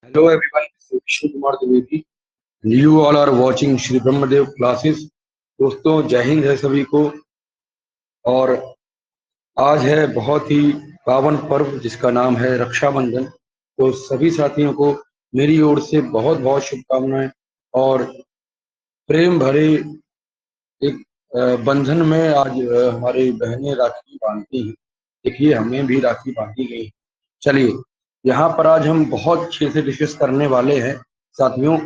Hello everyone, this is Vishnu Kumar Dwivedi. You all are watching Shri Brahmadev classes. दोस्तों जय हिंद है सभी को। और आज है बहुत ही पावन पर्व जिसका नाम है रक्षाबंधन। तो सभी साथियों को मेरी ओर से बहुत बहुत शुभकामनाएं और प्रेम भरे एक बंधन में आज हमारी बहनें राखी बांधती हैं। देखिए हमें भी राखी बांधी गई। चलिए यहाँ पर आज हम बहुत अच्छे से डिस्कस करने वाले हैं साथियों।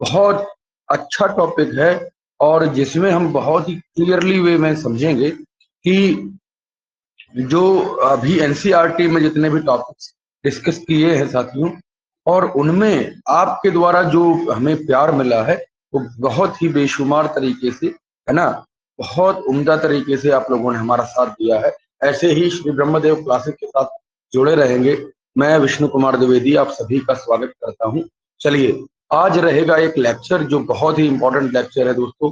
बहुत अच्छा टॉपिक है और जिसमें हम बहुत ही क्लियरली वे में समझेंगे कि जो अभी एनसीईआरटी में जितने भी टॉपिक्स डिस्कस किए हैं साथियों, और उनमें आपके द्वारा जो हमें प्यार मिला है वो बहुत ही बेशुमार तरीके से है ना, बहुत उम्दा तरीके से आप लोगों ने हमारा साथ दिया है। ऐसे ही श्री ब्रह्मदेव क्लासेस के साथ जुड़े रहेंगे। मैं विष्णु कुमार द्विवेदी आप सभी का स्वागत करता हूं। चलिए आज रहेगा एक लेक्चर जो बहुत ही इंपॉर्टेंट लेक्चर है दोस्तों।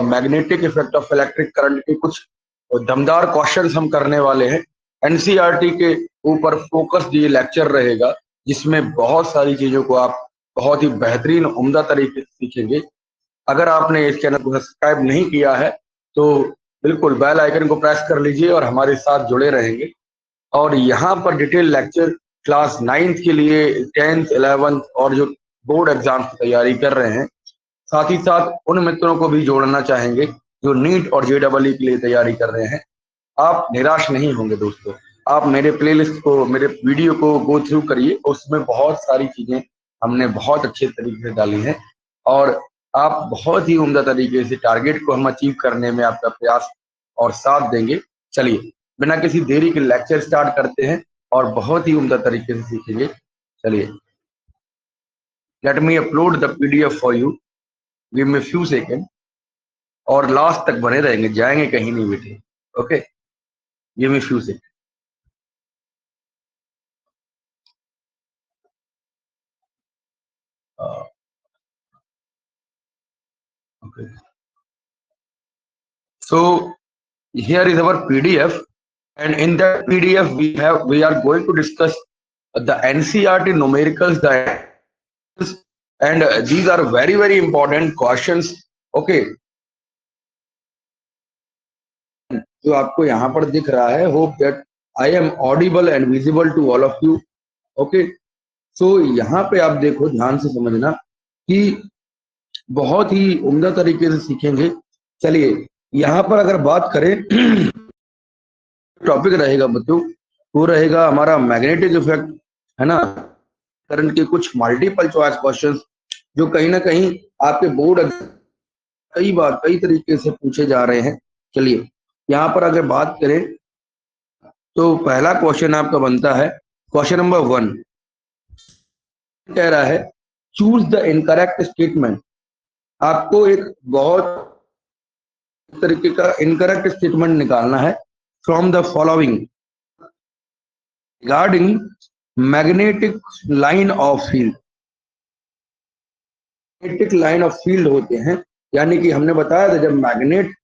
Magnetic effect of electric current के कुछ दमदार क्वेश्चंस हम करने वाले हैं। एनसीईआरटी के ऊपर फोकस ये लेक्चर रहेगा जिसमें बहुत सारी चीजों को आप बहुत ही बेहतरीन उम्दा तरीके से सीखेंगे। अगर आपने इस चैनल को सब्सक्राइब नहीं किया है तो बिल्कुल बेल आइकन को प्रेस कर लीजिए और हमारे साथ जुड़े रहेंगे। और यहाँ पर डिटेल लेक्चर क्लास 9th के लिए, 10th 11th और जो बोर्ड एग्जाम की तैयारी कर रहे हैं, साथ ही साथ उन मित्रों को भी जोड़ना चाहेंगे जो नीट और जेईई के लिए तैयारी कर रहे हैं। आप निराश नहीं होंगे दोस्तों। आप मेरे प्लेलिस्ट को, मेरे वीडियो को गो थ्रू करिए, उसमें बहुत सारी चीजें हमने बहुत अच्छे तरीके से डाली हैं और आप बहुत ही उम्दा तरीके से टारगेट को हम अचीव करने में आपका प्रयास और साथ देंगे। चलिए बिना किसी देरी के लेक्चर स्टार्ट करते हैं और बहुत ही उम्दा तरीके से सीखेंगे। चलिए let me upload the PDF for you, give me few second और लास्ट तक बने रहेंगे, जाएंगे कहीं नहीं बेटे। Okay, give me few second. Okay. So here is our PDF, and in that PDF we are going to discuss the NCERT numericals, and these are very important questions. Okay, जो आपको यहाँ पर दिख रहा है, hope that I am audible and visible to all of you. Okay, so यहाँ पे आप देखो, ध्यान से समझना कि बहुत ही उम्दा तरीके से सीखेंगे। चलिए यहाँ पर अगर बात करें टॉपिक रहेगा बच्चों, वो रहेगा हमारा मैग्नेटिक इफेक्ट, है ना, करंट के कुछ मल्टीपल चॉइस क्वेश्चंस जो कहीं ना कहीं आपके बोर्ड कई बार कई तरीके से पूछे जा रहे हैं। चलिए यहाँ पर अगर बात करें तो पहला क्वेश्चन आपका बनता है, क्वेश्चन नंबर 1 कह रहा है चूज द इनकरेक्ट स्टेटमेंट। आपको एक बहुत तरीके का इनकरेक्ट स्टेटमेंट निकालना है from the following regarding magnetic line of field. Magnetic line of field होते हैं, यानी कि हमने बताया था जब मैग्नेट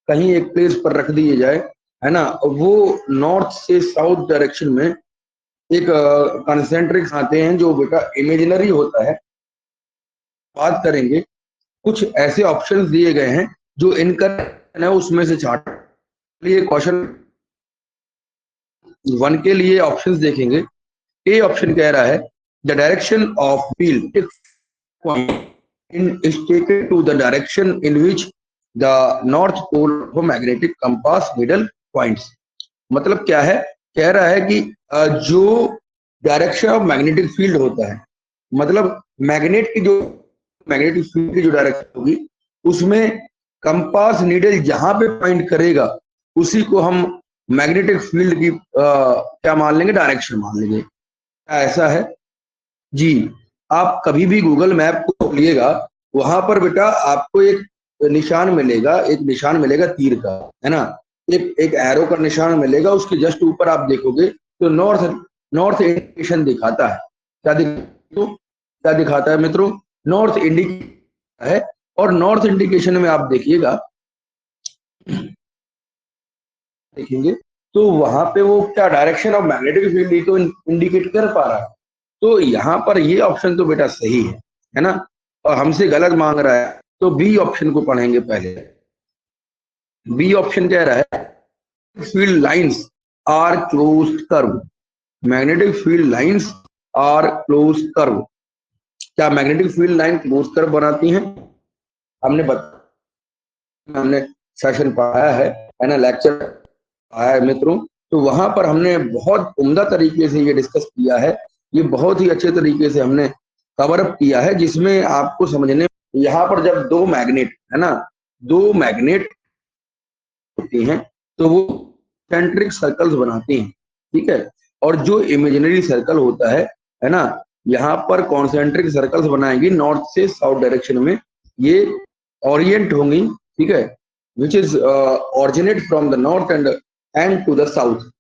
कहीं एक प्लेस पर रख दिए जाए, है ना, वो नॉर्थ से साउथ डायरेक्शन में एक कंसेंट्रिक आते हैं जो बेटा इमेजिनरी होता है। बात करेंगे कुछ ऐसे ऑप्शंस दिए गए हैं जो इनकरेक्ट है, उसमें से छाट लिए क्वेश्चन 1 के लिए ऑप्शंस देखेंगे। ए ऑप्शन कह रहा है the direction of field is taken to the direction in which the north pole of magnetic compass needle points। मतलब क्या है, कह रहा है कि जो डायरेक्शन ऑफ मैग्नेटिक फील्ड होता है, मतलब मैग्नेट की जो मैग्नेटिक फील्ड की जो डायरेक्शन होगी उसमें कंपास नीडल जहां पे पॉइंट करेगा उसी को हम मैग्नेटिक फील्ड की क्या मान लेंगे, डायरेक्शन मान लेंगे। ऐसा है जी। आप कभी भी गूगल मैप को खोलिएगा, वहां पर बेटा आपको एक निशान मिलेगा, एक निशान मिलेगा तीर का, है ना, एक एरो का निशान मिलेगा। उसके जस्ट ऊपर आप देखोगे तो नॉर्थ इंडिकेशन दिखाता है। क्या दिखाता है मित्रों? नॉर्थ इंडिकेशन है। और नॉर्थ इंडिकेशन में आप देखिएगा, देखेंगे तो वहां पे वो क्या डायरेक्शन ऑफ मैग्नेटिक फील्ड तो इंडिकेट कर पा रहा है। तो यहाँ पर ये ऑप्शन तो बेटा सही है ना, और हमसे गलत मांग रहा है, तो बी ऑप्शन को पढ़ेंगे पहले। बी ऑप्शन कह रहा है field lines are closed curve, magnetic field lines are closed curve. क्या magnetic field line close curve बनाती हैं? हमने हमने सेशन पढ़ाया है ना, लेक्चर आया है मित्रों, तो वहां पर हमने बहुत उम्दा तरीके से ये डिस्कस किया है, ये बहुत ही अच्छे तरीके से हमने कवर अप किया है, जिसमें आपको समझने, यहाँ पर जब दो मैग्नेट है ना, दो मैग्नेट होती हैं तो वो सेंट्रिक सर्कल्स बनाती हैं, ठीक है। और जो इमेजिनरी सर्कल होता है ना, यहाँ पर कॉन्सेंट्रिक सर्कल्स बनाएंगी नॉर्थ से साउथ डायरेक्शन में, ये ओरिएंट होंगी, ठीक है, which is originate from the north end to the south.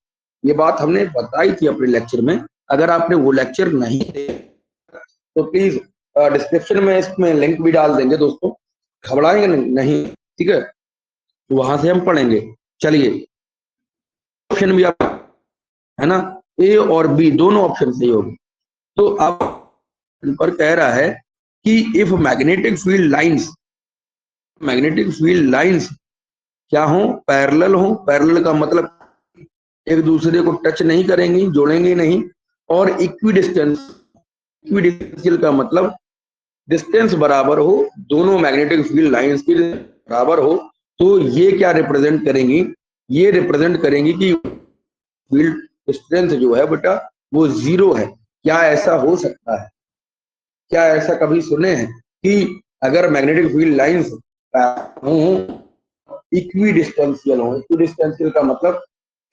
ये बात हमने बताई थी अपने लेक्चर में, अगर आपने वो लेक्चर नहीं देखा तो प्लीज डिस्क्रिप्शन में इसमें लिंक भी डाल देंगे दोस्तों, घबराएंगे नहीं, ठीक है, तो वहां से हम पढ़ेंगे। चलिए, ऑप्शन भी आप है ना, ए और बी दोनों ऑप्शन सही होगी। तो अब पर कह रहा है कि इफ मैग्नेटिक फील्ड लाइंस क्या हो, पैरेलल हो, पैरेलल का मतलब एक दूसरे को टच नहीं करेंगी, जोड़ेंगे नहीं, और इक्विडिस्टेंशियल का मतलब डिस्टेंस बराबर हो, दोनों मैग्नेटिक फील्ड लाइंस की बराबर हो, तो ये क्या रिप्रेजेंट करेंगी, ये रिप्रेजेंट करेंगी कि फील्ड स्ट्रेंथ जो है बेटा वो जीरो है। क्या ऐसा हो सकता है? क्या ऐसा कभी सुने हैं कि अगर मैग्नेटिक फील्ड लाइंस हो, इक्विडिस्टेंशियल का मतलब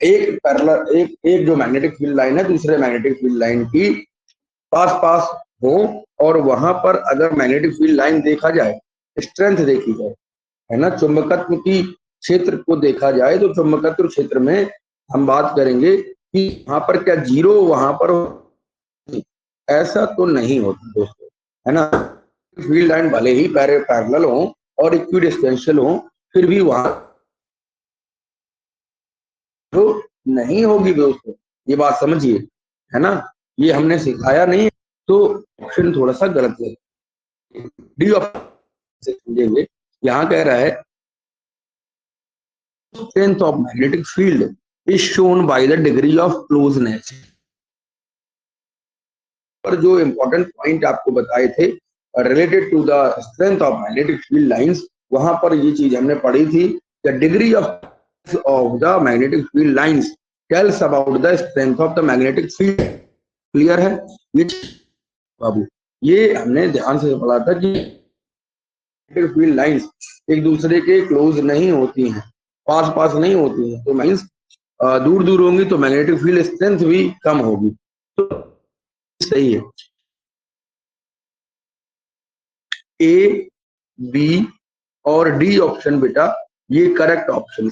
एक पैरेलल, एक जो मैग्नेटिक फील्ड लाइन है दूसरे मैग्नेटिक फील्ड लाइन की पास पास हो, और वहां पर अगर मैग्नेटिक फील्ड लाइन देखा जाए, स्ट्रेंथ देखी जाए, है ना, चुंबकत्व की क्षेत्र को देखा जाए, तो चुंबकत्व क्षेत्र में हम बात करेंगे कि वहां पर क्या जीरो वहां पर हो? ऐसा तो नहीं होता दोस्तों, है ना। फील्ड लाइन भले ही पैरेलल हो और इक्विडिस्टेंशियल हो, फिर भी वहां जो नहीं होगी दोस्तों, ये बात समझिए, है ना, ये हमने सिखाया नहीं, तो ऑप्शन थोड़ा सा गलत है। डी ऑप्शन समझेंगे, यहाँ कह रहा है strength of magnetic field is shown by the degree of closeness. पर जो इंपॉर्टेंट पॉइंट आपको बताए थे related to the strength of magnetic field lines, वहां पर ये चीज हमने पढ़ी थी, the degree of the magnetic field lines tells about the strength of the magnetic field. Clear है विच बाबू? ये हमने ध्यान से पढ़ा था कि मैग्नेटिक फील्ड लाइंस एक दूसरे के क्लोज नहीं होती हैं, पास पास नहीं होती हैं, तो मीन्स दूर दूर होंगी तो मैग्नेटिक फील्ड स्ट्रेंथ भी कम होगी। तो सही है, ए, बी और डी ऑप्शन बेटा ये करेक्ट ऑप्शन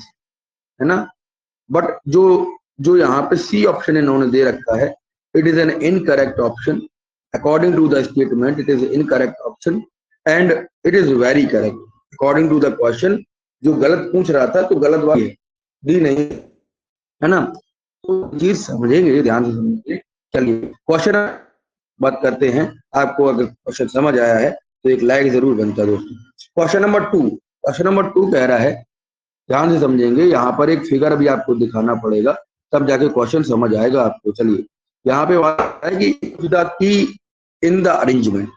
है ना। बट जो जो यहाँ पे सी ऑप्शन इन्होंने दे रखा है, it is an incorrect option, according to the statement it is incorrect option and it is very correct according to the question. जो गलत पूछ रहा था तो गलत बात है, डी नहीं, है ना। तो चीज समझेंगे, ध्यान से समझेंगे। चलिए क्वेश्चन बात करते हैं, आपको अगर क्वेश्चन समझ आया है तो एक लाइक जरूर बनता है दोस्तों। क्वेश्चन नंबर 2 कह रहा है, ध्यान से समझेंगे, यहाँ पर एक फिगर भी आपको दिखाना पड़ेगा, तब जाके क्वेश्चन समझ आएगा आपको। चलिए यहाँ पे बात है कि की इन द अरेंजमेंट,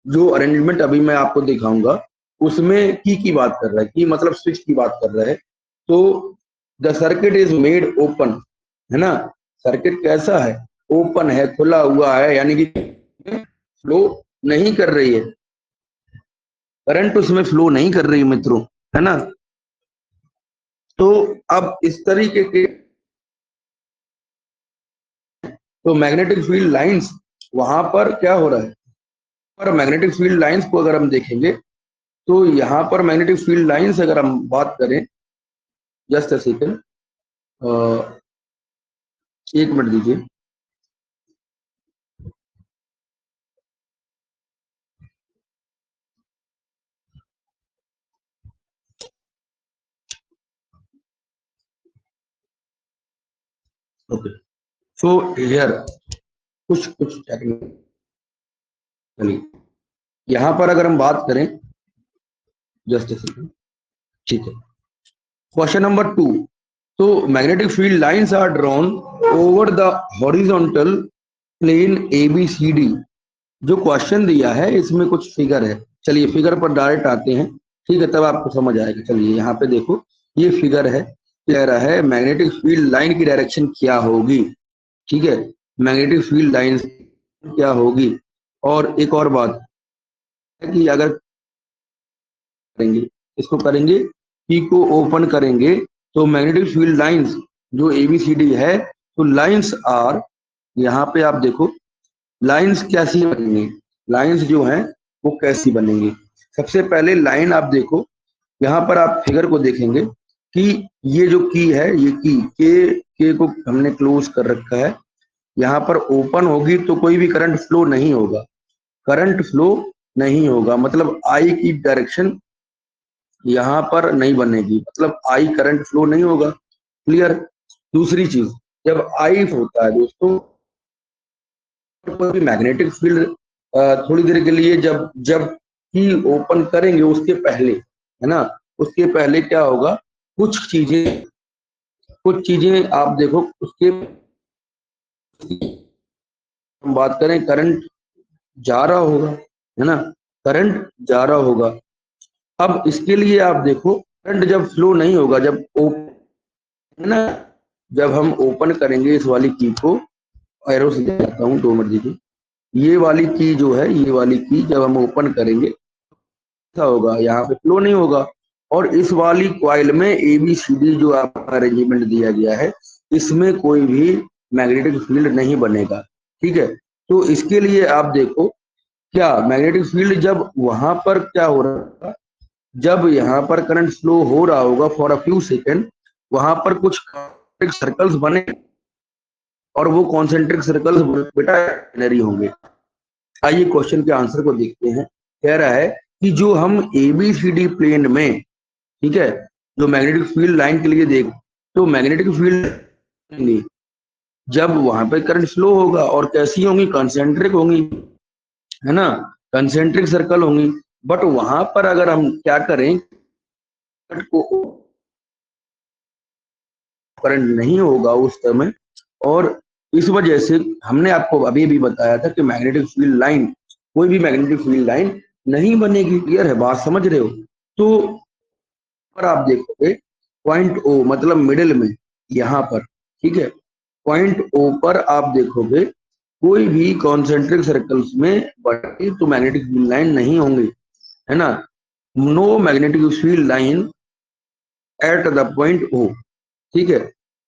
जो अरेंजमेंट अभी मैं आपको दिखाऊंगा उसमें की बात कर रहा है, की मतलब स्विच की बात कर रहा है। तो the circuit is made open, है ना, सर्किट कैसा है, ओपन है, खुला हुआ है, यानी कि फ्लो नहीं कर रही है, करंट उसमें फ्लो नहीं कर रही है मित्रों, है ना। तो अब इस तरीके के तो मैग्नेटिक फील्ड लाइंस वहां पर क्या हो रहा है, पर मैग्नेटिक फील्ड लाइंस को अगर हम देखेंगे तो यहाँ पर मैग्नेटिक फील्ड लाइंस अगर हम बात करें, जस्ट अ सेकेंड, एक मिनट दीजिए। ओके, सो हियर कुछ कुछ टेक्निक चलिए यहां पर अगर हम बात करें, जस्ट सेकंड, ठीक है। क्वेश्चन नंबर 2, तो magnetic field lines are drawn over the horizontal plane ABCD। जो क्वेश्चन दिया है इसमें कुछ फिगर है, चलिए फिगर पर डायरेक्ट आते हैं, ठीक है, तब आपको समझ आएगा। चलिए यहाँ पे देखो, ये फिगर है, कह रहा है मैग्नेटिक फील्ड लाइन की डायरेक्शन क्या होगी, ठीक है, मैग्नेटिक फील्ड लाइन क्या होगी। और एक और बात है कि अगर करेंगे, इसको करेंगे, पी को ओपन करेंगे, तो मैग्नेटिक फील्ड लाइंस जो ABCD है, तो लाइंस आर, यहाँ पे आप देखो लाइंस कैसी बनेंगी, लाइंस जो हैं वो कैसी बनेंगी। सबसे पहले लाइन आप देखो, यहाँ पर आप फिगर को देखेंगे कि ये जो की है, ये की के को हमने क्लोज कर रखा है, यहाँ पर ओपन होगी तो कोई भी करंट फ्लो नहीं होगा, करंट फ्लो नहीं होगा, मतलब आई की डायरेक्शन यहाँ पर नहीं बनेगी, मतलब आई करंट फ्लो नहीं होगा। क्लियर। दूसरी चीज, जब आई होता है दोस्तों, कोई भी मैग्नेटिक फील्ड थोड़ी देर के लिए जब जब की ओपन करेंगे उसके पहले, है ना, उसके पहले क्या होगा, कुछ चीजें आप देखो, उसके हम बात करें, करंट जा रहा होगा, है ना, करंट जा रहा होगा। अब इसके लिए आप देखो, करंट जब फ्लो नहीं होगा, जब ओपन, है ना, जब हम ओपन करेंगे इस वाली की को, एरो से जाता हूँ 2 मिनट दीजिए, ये वाली की जो है, ये वाली की जब हम ओपन करेंगे ऐसा होगा, यहाँ पे फ्लो नहीं होगा। और इस वाली क्वाइल में ABCD जो आपका अरेंजमेंट दिया गया है, इसमें कोई भी मैग्नेटिक फील्ड नहीं बनेगा, ठीक है। तो इसके लिए आप देखो, क्या मैग्नेटिक फील्ड जब वहां पर क्या हो रहा है, जब यहाँ पर करंट फ्लो हो रहा होगा फॉर अ फ्यू सेकेंड, वहां पर कुछ सर्कल्स बने, और वो कॉन्सेंट्रिक सर्कल्स बेटा इमेजिनरी होंगे। आइए क्वेश्चन के आंसर को देखते हैं। कह रहा है कि जो हम ABCD प्लेन में, ठीक है, जो मैग्नेटिक फील्ड लाइन के लिए देख, तो मैग्नेटिक फील्ड जब वहां पे करंट फ्लो होगा, और कैसी होंगी, कंसेंट्रिक होंगी, है ना, कंसेंट्रिक सर्कल होंगी। बट वहां पर अगर हम क्या करें, को करंट नहीं होगा उस समय, और इस वजह से हमने आपको अभी भी बताया था कि मैग्नेटिक फील्ड लाइन, कोई भी मैग्नेटिक फील्ड लाइन नहीं बनेगी। क्लियर है, बात समझ रहे हो। तो पर आप देखोगे पॉइंट O, मतलब मिडिल में, यहाँ पर, ठीक है, पॉइंट O पर आप देखोगे कोई भी कॉन्सेंट्रिक सर्कल्स में बड़ी तो मैग्नेटिक फील्ड लाइन नहीं होंगी, है ना, no magnetic field line at the point O, ठीक है।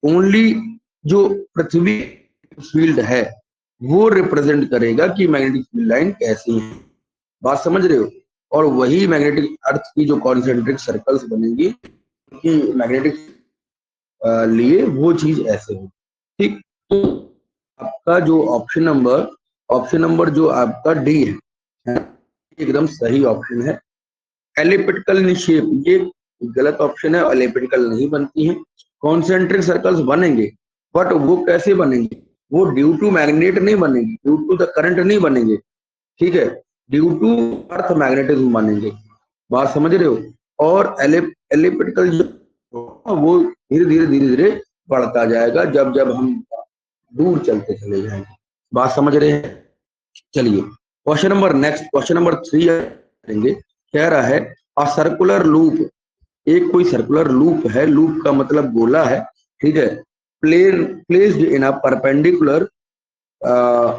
ओनली जो पृथ्वी फील्ड है वो रिप्रेजेंट करेगा कि मैग्नेटिक फील्ड लाइन कैसी है, बात समझ रहे हो। और वही मैग्नेटिक अर्थ की जो कॉन्सेंट्रिक सर्कल्स बनेंगी कि मैग्नेटिक लिए वो चीज ऐसे हो, ठीक। तो आपका जो ऑप्शन नंबर जो आपका डी है, एकदम सही ऑप्शन है। एलिप्टिकल इन शेप, ये गलत ऑप्शन है, एलिप्टिकल नहीं बनती है। कॉन्सेंट्रिक सर्कल्स बनेंगे, बट वो कैसे बनेंगे, वो ड्यू टू मैग्नेट नहीं बनेंगे, ड्यू टू द करंट नहीं बनेंगे, ठीक है, ड्यू टू अर्थ मैग्नेटिज्म बनेंगे, बात समझ रहे हो। और एलिप्टिकल वो धीरे धीरे धीरे धीरे बढ़ता जाएगा जब जब हम दूर चलते चले जाएंगे, बात समझ रहे हैं। चलिए question number next, question number 3 करेंगे। कह रहा है अ सर्कुलर लूप, एक कोई सर्कुलर लूप है, लूप का मतलब गोला है, ठीक है, plane placed in a perpendicular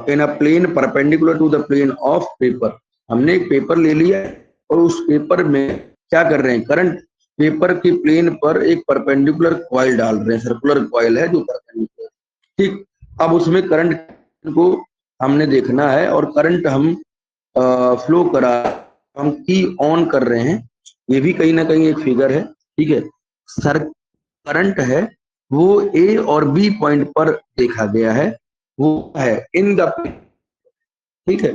in a plane perpendicular to the plane of paper. हमने एक पेपर ले लिया और उस पेपर में क्या कर रहे हैं, करंट पेपर के प्लेन पर एक परपेंडिकुलर कॉइल डाल रहे हैं, सर्कुलर कॉइल है जो परपेंडिकुलर, ठीक। अब उसमें करंट को हमने देखना है, और करंट हम फ्लो करा, हम की ऑन कर रहे हैं, ये भी कहीं ना कहीं एक फिगर है, ठीक है। सर करंट है वो A और B पॉइंट पर देखा गया है, वो है इन द, ठीक है,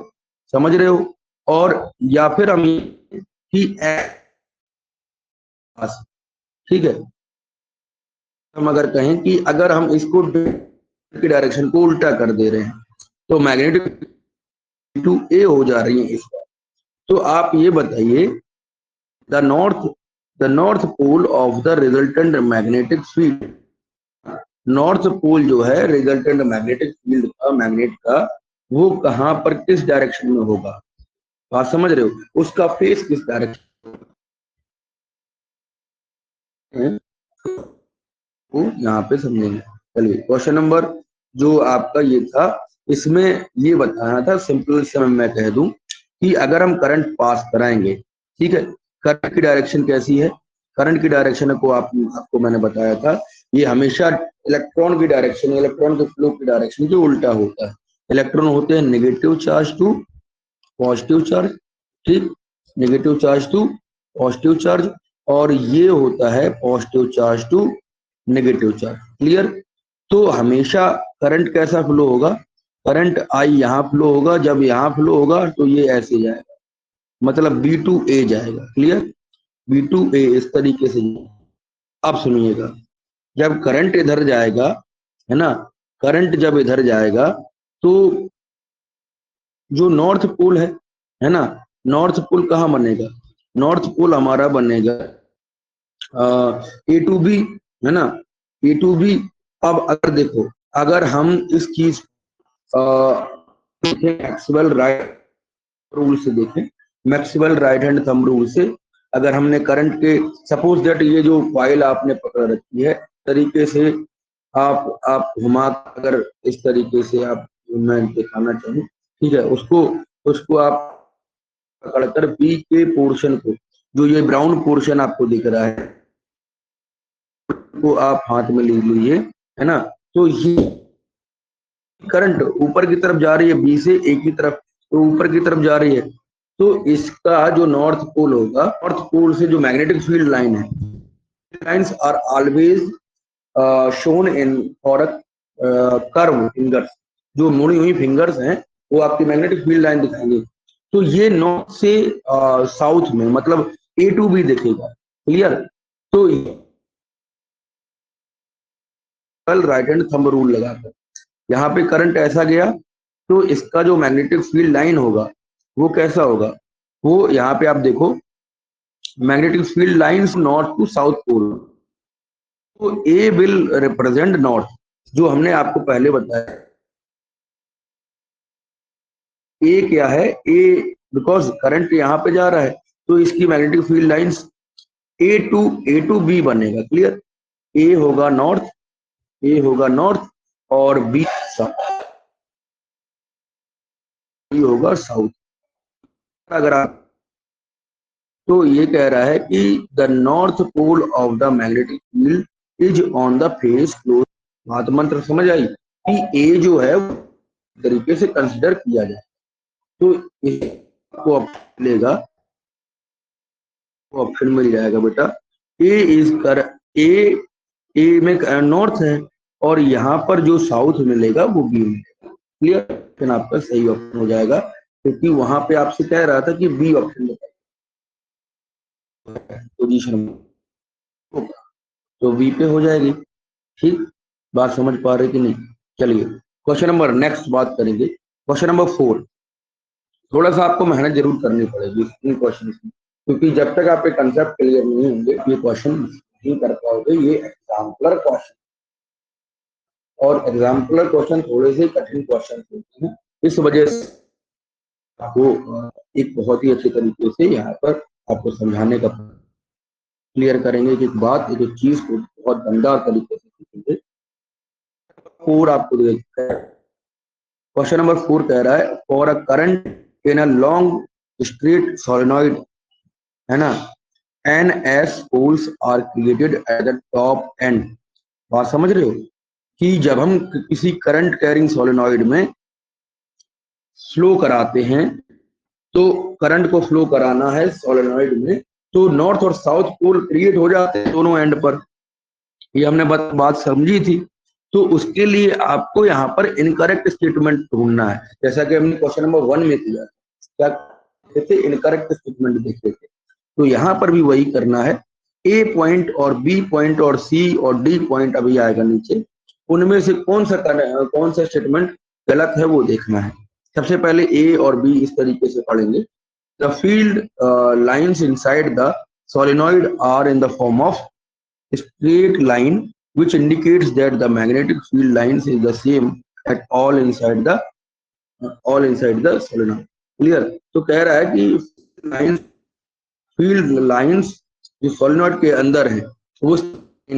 समझ रहे हो। और या फिर हम कि ठीक है, हम अगर कहें कि अगर हम इसको की डायरेक्शन को उल्टा कर दे रहे हैं, तो मैग्नेटिक टू ए हो जा रही है इस बार। तो आप ये बताइए, the north pole of the resultant magnetic field, north pole जो है रिजल्टेंट मैग्नेटिक फील्ड का, मैग्नेट का, वो कहां पर किस डायरेक्शन में होगा? बात समझ रहे हो? उसका फेस किस डायरेक्शन में, वो यहाँ पे समझेंगे। चलिए क्वेश्चन नंबर जो आपका ये था, इसमें ये बताना था सिंपल से मैं कह दूं कि अगर हम करंट पास कराएंगे, ठीक है, करंट की डायरेक्शन कैसी है? करंट की डायरेक्शन को आपको मैंने बताया था, ये हमेशा इलेक्ट्रॉन की डायरेक्शन, इलेक्ट्रॉन के फ्लो की डायरेक्शन के उल्टा होता है। इलेक्ट्रॉन होते हैं negative charge to positive charge, ठीक, negative charge to positive charge, और ये होता है positive charge to negative charge. Clear? तो हमेशा करंट कैसा फ्लो होगा? करंट आई यहाँ फ्लो होगा, जब यहाँ फ्लो होगा तो ये ऐसे जाएगा, मतलब बी टू ए जाएगा। क्लियर? बी टू ए इस तरीके से। अब सुनिएगा, जब करंट इधर जाएगा, है ना, करंट जब इधर जाएगा तो जो नॉर्थ पोल है ना, नॉर्थ पोल कहाँ बनेगा? नॉर्थ पोल हमारा बनेगा ए टू बी, है ना, ए टू बी। अब अगर देखो, अगर हम इस चीज देखें मैक्सवेल राइट रूल से, देखें Maxwell right hand thumb rule से, अगर हमने करंट के, सपोज दैट ये जो फाइल आपने पकड़ रखी है तरीके से, आप घुमा, अगर इस तरीके से आप, मैं दिखाना चाहूँ, ठीक है, उसको उसको आप पकड़कर बी के पोर्शन को, जो ये ब्राउन पोर्शन आपको दिख रहा है, को आप हाथ में ले लीजिए, है ना, तो ये करंट ऊपर की तरफ जा रही है, बी से ए की तरफ, तो ऊपर की तरफ जा रही है। तो इसका जो नॉर्थ पोल होगा, नॉर्थ पोल से जो मैग्नेटिक फील्ड लाइन है, lines are always shown in four curve fingers, जो मुड़ी हुई फिंगर्स हैं वो आपकी मैग्नेटिक फील्ड लाइन दिखाएंगे। तो ये नॉर्थ से साउथ में, मतलब ए टू बी दिखेगा। क्लियर? तो राइट हैंड थंब रूल लगाकर यहाँ पे करंट ऐसा गया, तो इसका जो मैग्नेटिक फील्ड लाइन होगा वो कैसा होगा? वो यहाँ पे आप देखो, magnetic field lines north to south pole, तो ए विल रिप्रेजेंट नॉर्थ, जो हमने आपको पहले बताया। ए क्या है? ए, बिकॉज करंट यहाँ पे जा रहा है तो इसकी magnetic field lines A to B बनेगा। क्लियर? ए होगा नॉर्थ, ए होगा नॉर्थ, और बी होगा साउथ। अगर आप, तो ये कह रहा है कि the north pole of the magnetic field is on the face close. बात मंत्र समझ आई कि ए जो है तरीके से कंसिडर किया जाए, तो इसको लेगा, वो ऑप्शन मिल जाएगा बेटा, ए इज कर, ए में नॉर्थ है, और यहाँ पर जो साउथ मिलेगा वो बी मिलेगा। क्लियर? आपका सही ऑप्शन हो जाएगा, क्योंकि वहां पे आपसे कह रहा था कि बी ऑप्शन पोजीशन होगा, तो बी पे हो जाएगी। ठीक, बात समझ पा रहे कि नहीं? चलिए क्वेश्चन नंबर नेक्स्ट बात करेंगे, क्वेश्चन नंबर 4। थोड़ा सा आपको मेहनत जरूर करनी पड़ेगी इन क्वेश्चन में, क्योंकि जब तक आपके कंसेप्ट क्लियर नहीं होंगे ये क्वेश्चन नहीं कर पाओगे। ये एग्जाम्पलर क्वेश्चन, और एग्जाम्पलर क्वेश्चन थोड़े से कठिन क्वेश्चन होते हैं, इस वजह से आपको एक बहुत ही अच्छे तरीके से यहाँ पर आपको समझाने का क्लियर करेंगे, एक बात, एक चीज को बहुत दमदार तरीके से सीखेंगे। 4 आपको क्वेश्चन नंबर 4 कह रहा है, for a current in a long straight solenoid, है ना, N S poles are created at the top end. बात समझ रहे हो कि जब हम किसी करंट कैरिंग सोलेनॉइड में फ्लो कराते हैं, तो करंट को फ्लो कराना है सोलेनॉइड में, तो नॉर्थ और साउथ पोल क्रिएट हो जाते हैं दोनों एंड पर। ये हमने बात समझी थी। तो उसके लिए आपको यहाँ पर इनकरेक्ट स्टेटमेंट ढूंढना है, जैसा कि हमने क्वेश्चन नंबर 1 में किया, क्या थे? इनकरेक्ट स्टेटमेंट देखे थे। तो यहाँ पर भी वही करना है। ए पॉइंट और बी पॉइंट और सी और डी पॉइंट अभी आएगा नीचे, उनमें से कौन सा स्टेटमेंट गलत है वो देखना है। सबसे पहले ए और बी इस तरीके से पढ़ेंगे। The field lines inside the solenoid are in the form of straight line which indicates that the magnetic field lines is the same at all inside the solenoid। Clear. तो कह रहा है कि लाइन फील्ड लाइंस जो solenoid के अंदर है वो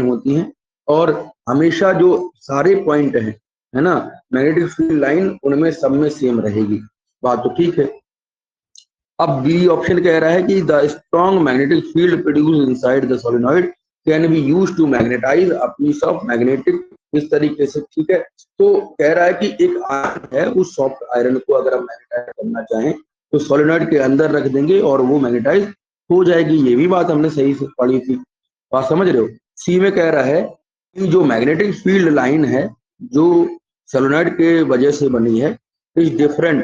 होती हैं और हमेशा जो सारे पॉइंट हैं, है ना, मैग्नेटिक फील्ड लाइन उनमें सब में सेम रहेगी। बात तो ठीक है। अब बी ऑप्शन कह रहा है कि the strong magnetic field produce inside the solenoid can be use to magnetize a piece of magnetic, इस तरीके से। ठीक है। तो कह रहा है कि एक आयरन है, उस सॉफ्ट आयरन को अगर हम मैग्नेटाइज करना चाहें तो सोलेनॉइड के अंदर रख देंगे और वो मैग्नेटाइज हो जाएगी। ये भी बात हमने सही से पढ़ी थी। बात समझ रहे हो। सी में कह रहा है कि जो मैग्नेटिक फील्ड लाइन है जो सोलेनॉइड के वजह से बनी है is different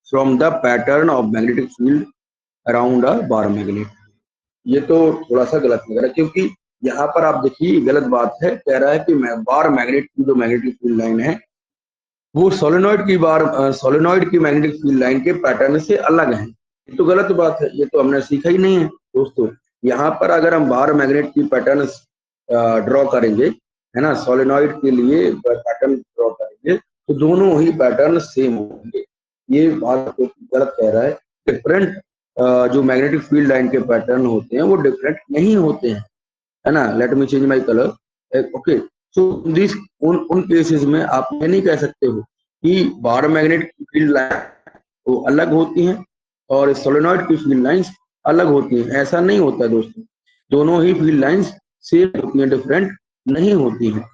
from the pattern of magnetic field around a bar magnet. ये तो थोड़ा सा गलत लग रहा है, क्योंकि यहाँ पर आप देखिए गलत बात है। कह रहा है कि बार मैग्नेट की जो मैग्नेटिक फील्ड लाइन है वो सोलेनॉइड की मैग्नेटिक फील्ड लाइन के पैटर्न से अलग है। ये तो गलत बात है, ये तो हमने सीखा ही नहीं है दोस्तों। यहाँ पर अगर हम बार मैग्नेट की पैटर्न ड्रॉ करेंगे, है ना, सोलेनॉइड के लिए पैटर्न ड्रॉ करेंगे तो दोनों ही पैटर्न सेम होंगे। ये बात गलत कह रहा है। डिफरेंट जो मैग्नेटिक फील्ड लाइन के पैटर्न होते हैं वो डिफरेंट नहीं होते हैं, है ना। Let me change my colour. Okay. So this उन केसेस में आप ये नहीं कह सकते हो कि बार मैग्नेट की फील्ड लाइन वो अलग होती हैं और सोलेनॉइड की फील्ड लाइंस अलग होती हैं। ऐसा नहीं होता दोस्तों, दोनों ही फील्ड लाइंस सेम होती हैं, डिफरेंट नहीं होती हैं।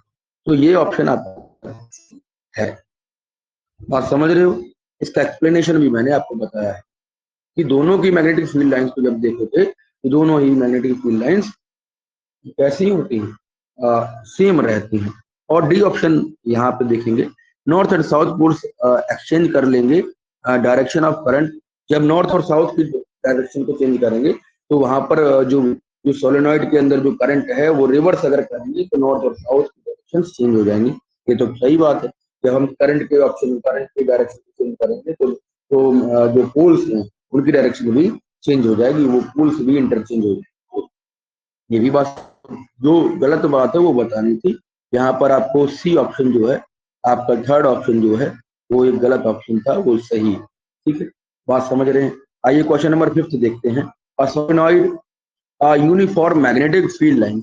तो ये ऑप्शन आपका है। बात समझ रहे हो। इसका एक्सप्लेनेशन भी मैंने आपको बताया है कि दोनों की मैग्नेटिक फील्ड लाइंस को जब देखोगे तो दोनों ही मैग्नेटिक फील्ड लाइंस कैसी होती हैं, सेम रहती हैं। और डी ऑप्शन यहाँ पे देखेंगे, north and south poles exchange कर लेंगे डायरेक्शन ऑफ करंट। जब नॉर्थ और साउथ की डायरेक्शन को चेंज करेंगे तो वहां पर जो सोलेनॉइड के अंदर जो करंट है वो रिवर्स अगर करेंगे तो नॉर्थ और साउथ की डायरेक्शन चेंज हो जाएंगी। ये तो सही बात है। जब हम करंट के डायरेक्शन को चेंज करेंगे तो जो पोल्स हैं उनकी डायरेक्शन भी चेंज हो जाएगी, वो पोल्स भी इंटरचेंज हो जाएंगे। ये भी बात, जो गलत बात है वो बतानी थी। यहाँ पर आपको सी ऑप्शन जो है, आपका थर्ड ऑप्शन जो है वो एक गलत ऑप्शन था, वो सही है। ठीक है। बात समझ रहे हैं। आइए क्वेश्चन नंबर 5 देखते हैं। A solenoid uniform magnetic field line,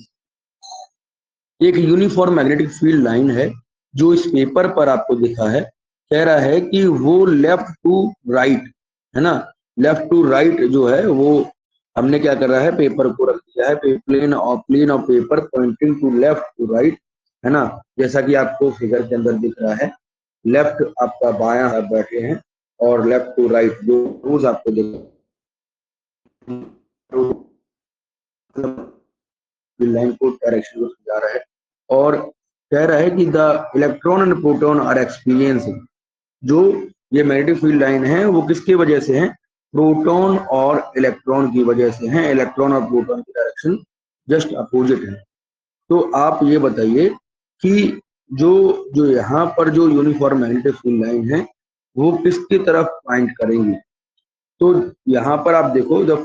एक यूनिफॉर्म मैग्नेटिक फील्ड लाइन है जो इस पेपर पर आपको दिखा है। कह रहा है कि वो लेफ्ट टू राइट, है ना, लेफ्ट टू राइट जो है वो हमने क्या कर रहा है, पेपर को रख दिया है plane of paper pointing to left to right, है ना, जैसा कि आपको फिगर के अंदर दिख रहा है। लेफ्ट आपका बायां हाथ बैठे हैं और लेफ्ट टू राइट जो रोज आपको दिख लाइन को डायरेक्शन को जा रहा है। और कह रहा है कि the electron and proton are experiencing, जो ये मैग्नेटिक फील्ड लाइन है वो किसकी वजह से है, प्रोटॉन और इलेक्ट्रॉन की वजह से है। इलेक्ट्रॉन और प्रोटॉन की डायरेक्शन जस्ट अपोजिट है। तो आप ये बताइए कि जो जो यहाँ पर जो यूनिफॉर्म मैग्नेटिक फील्ड लाइन है वो किसकी तरफ पॉइंट करेंगी। तो यहाँ पर आप देखो, the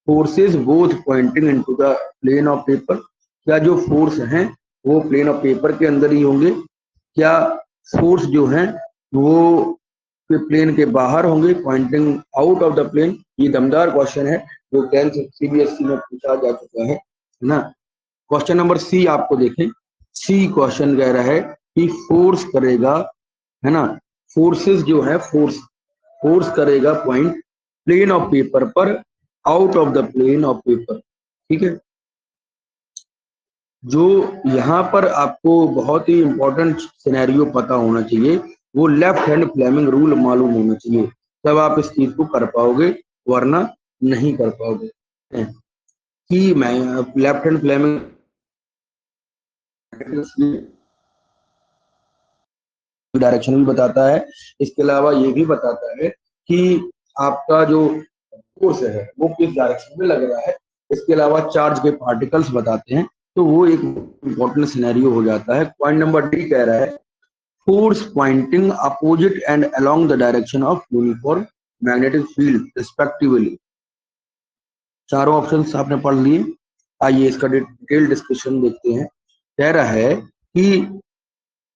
forces both pointing into the plane of paper. क्या जो फोर्स हैं वो प्लेन ऑफ पेपर के अंदर ही होंगे, क्या फोर्स जो है वो प्लेन के बाहर होंगे, pointing out of the plane. ये दमदार क्वेश्चन है जो 10th CBSE में पूछा जा चुका है ना। क्वेश्चन नंबर सी आपको देखें। सी क्वेश्चन कह रहा है कि फोर्स करेगा, है ना, फोर्सेस जो है फोर्स करेगा पॉइंट प्लेन ऑफ पेपर पर out of the plane of paper. ठीक है। जो यहाँ पर आपको बहुत ही इंपॉर्टेंट सिनेरियो पता होना चाहिए, वो लेफ्ट हैंड फ्लेमिंग रूल मालूम होना चाहिए, तब आप इस चीज को कर पाओगे, वरना नहीं कर पाओगे। कि मैं लेफ्ट हैंड फ्लेमिंग डायरेक्शन भी बताता है, इसके अलावा ये भी बताता है कि आपका जो फोर्स है वो किस डायरेक्शन में लग रहा है। इसके अलावा चार्ज के पार्टिकल्स बताते हैं, तो वो एक इम्पोर्टेंट सिनेरियो हो जाता है। पॉइंट नंबर डी कह रहा है force pointing opposite and along the direction of uniform magnetic field respectively. चारों ऑप्शंस आपने पढ़ लिए। आइए इसका डिटेल डिस्कशन देखते हैं। कह रहा है कि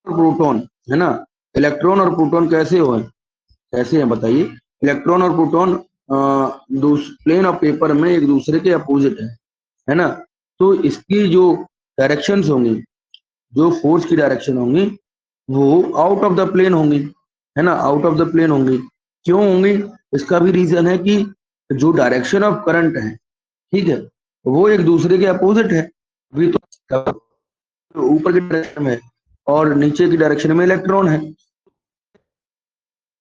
प्रोटॉन है ना, इलेक्ट्रॉन और प्रोटॉन कैसे हैं बताइए। इलेक्ट्रॉन और प्रोटॉन प्लेन ऑफ पेपर में एक दूसरे के अपोजिट है ना। तो इसकी जो डायरेक्शंस होंगी, जो फोर्स की डायरेक्शन होंगी, वो आउट ऑफ द प्लेन होंगी, है ना, आउट ऑफ द प्लेन होंगी। क्यों होंगी? इसका भी रीजन है कि जो डायरेक्शन ऑफ करंट है, ठीक है, वो एक दूसरे के अपोजिट है। अभी तो ऊपर की डायरेक्शन में और नीचे की डायरेक्शन में इलेक्ट्रॉन है।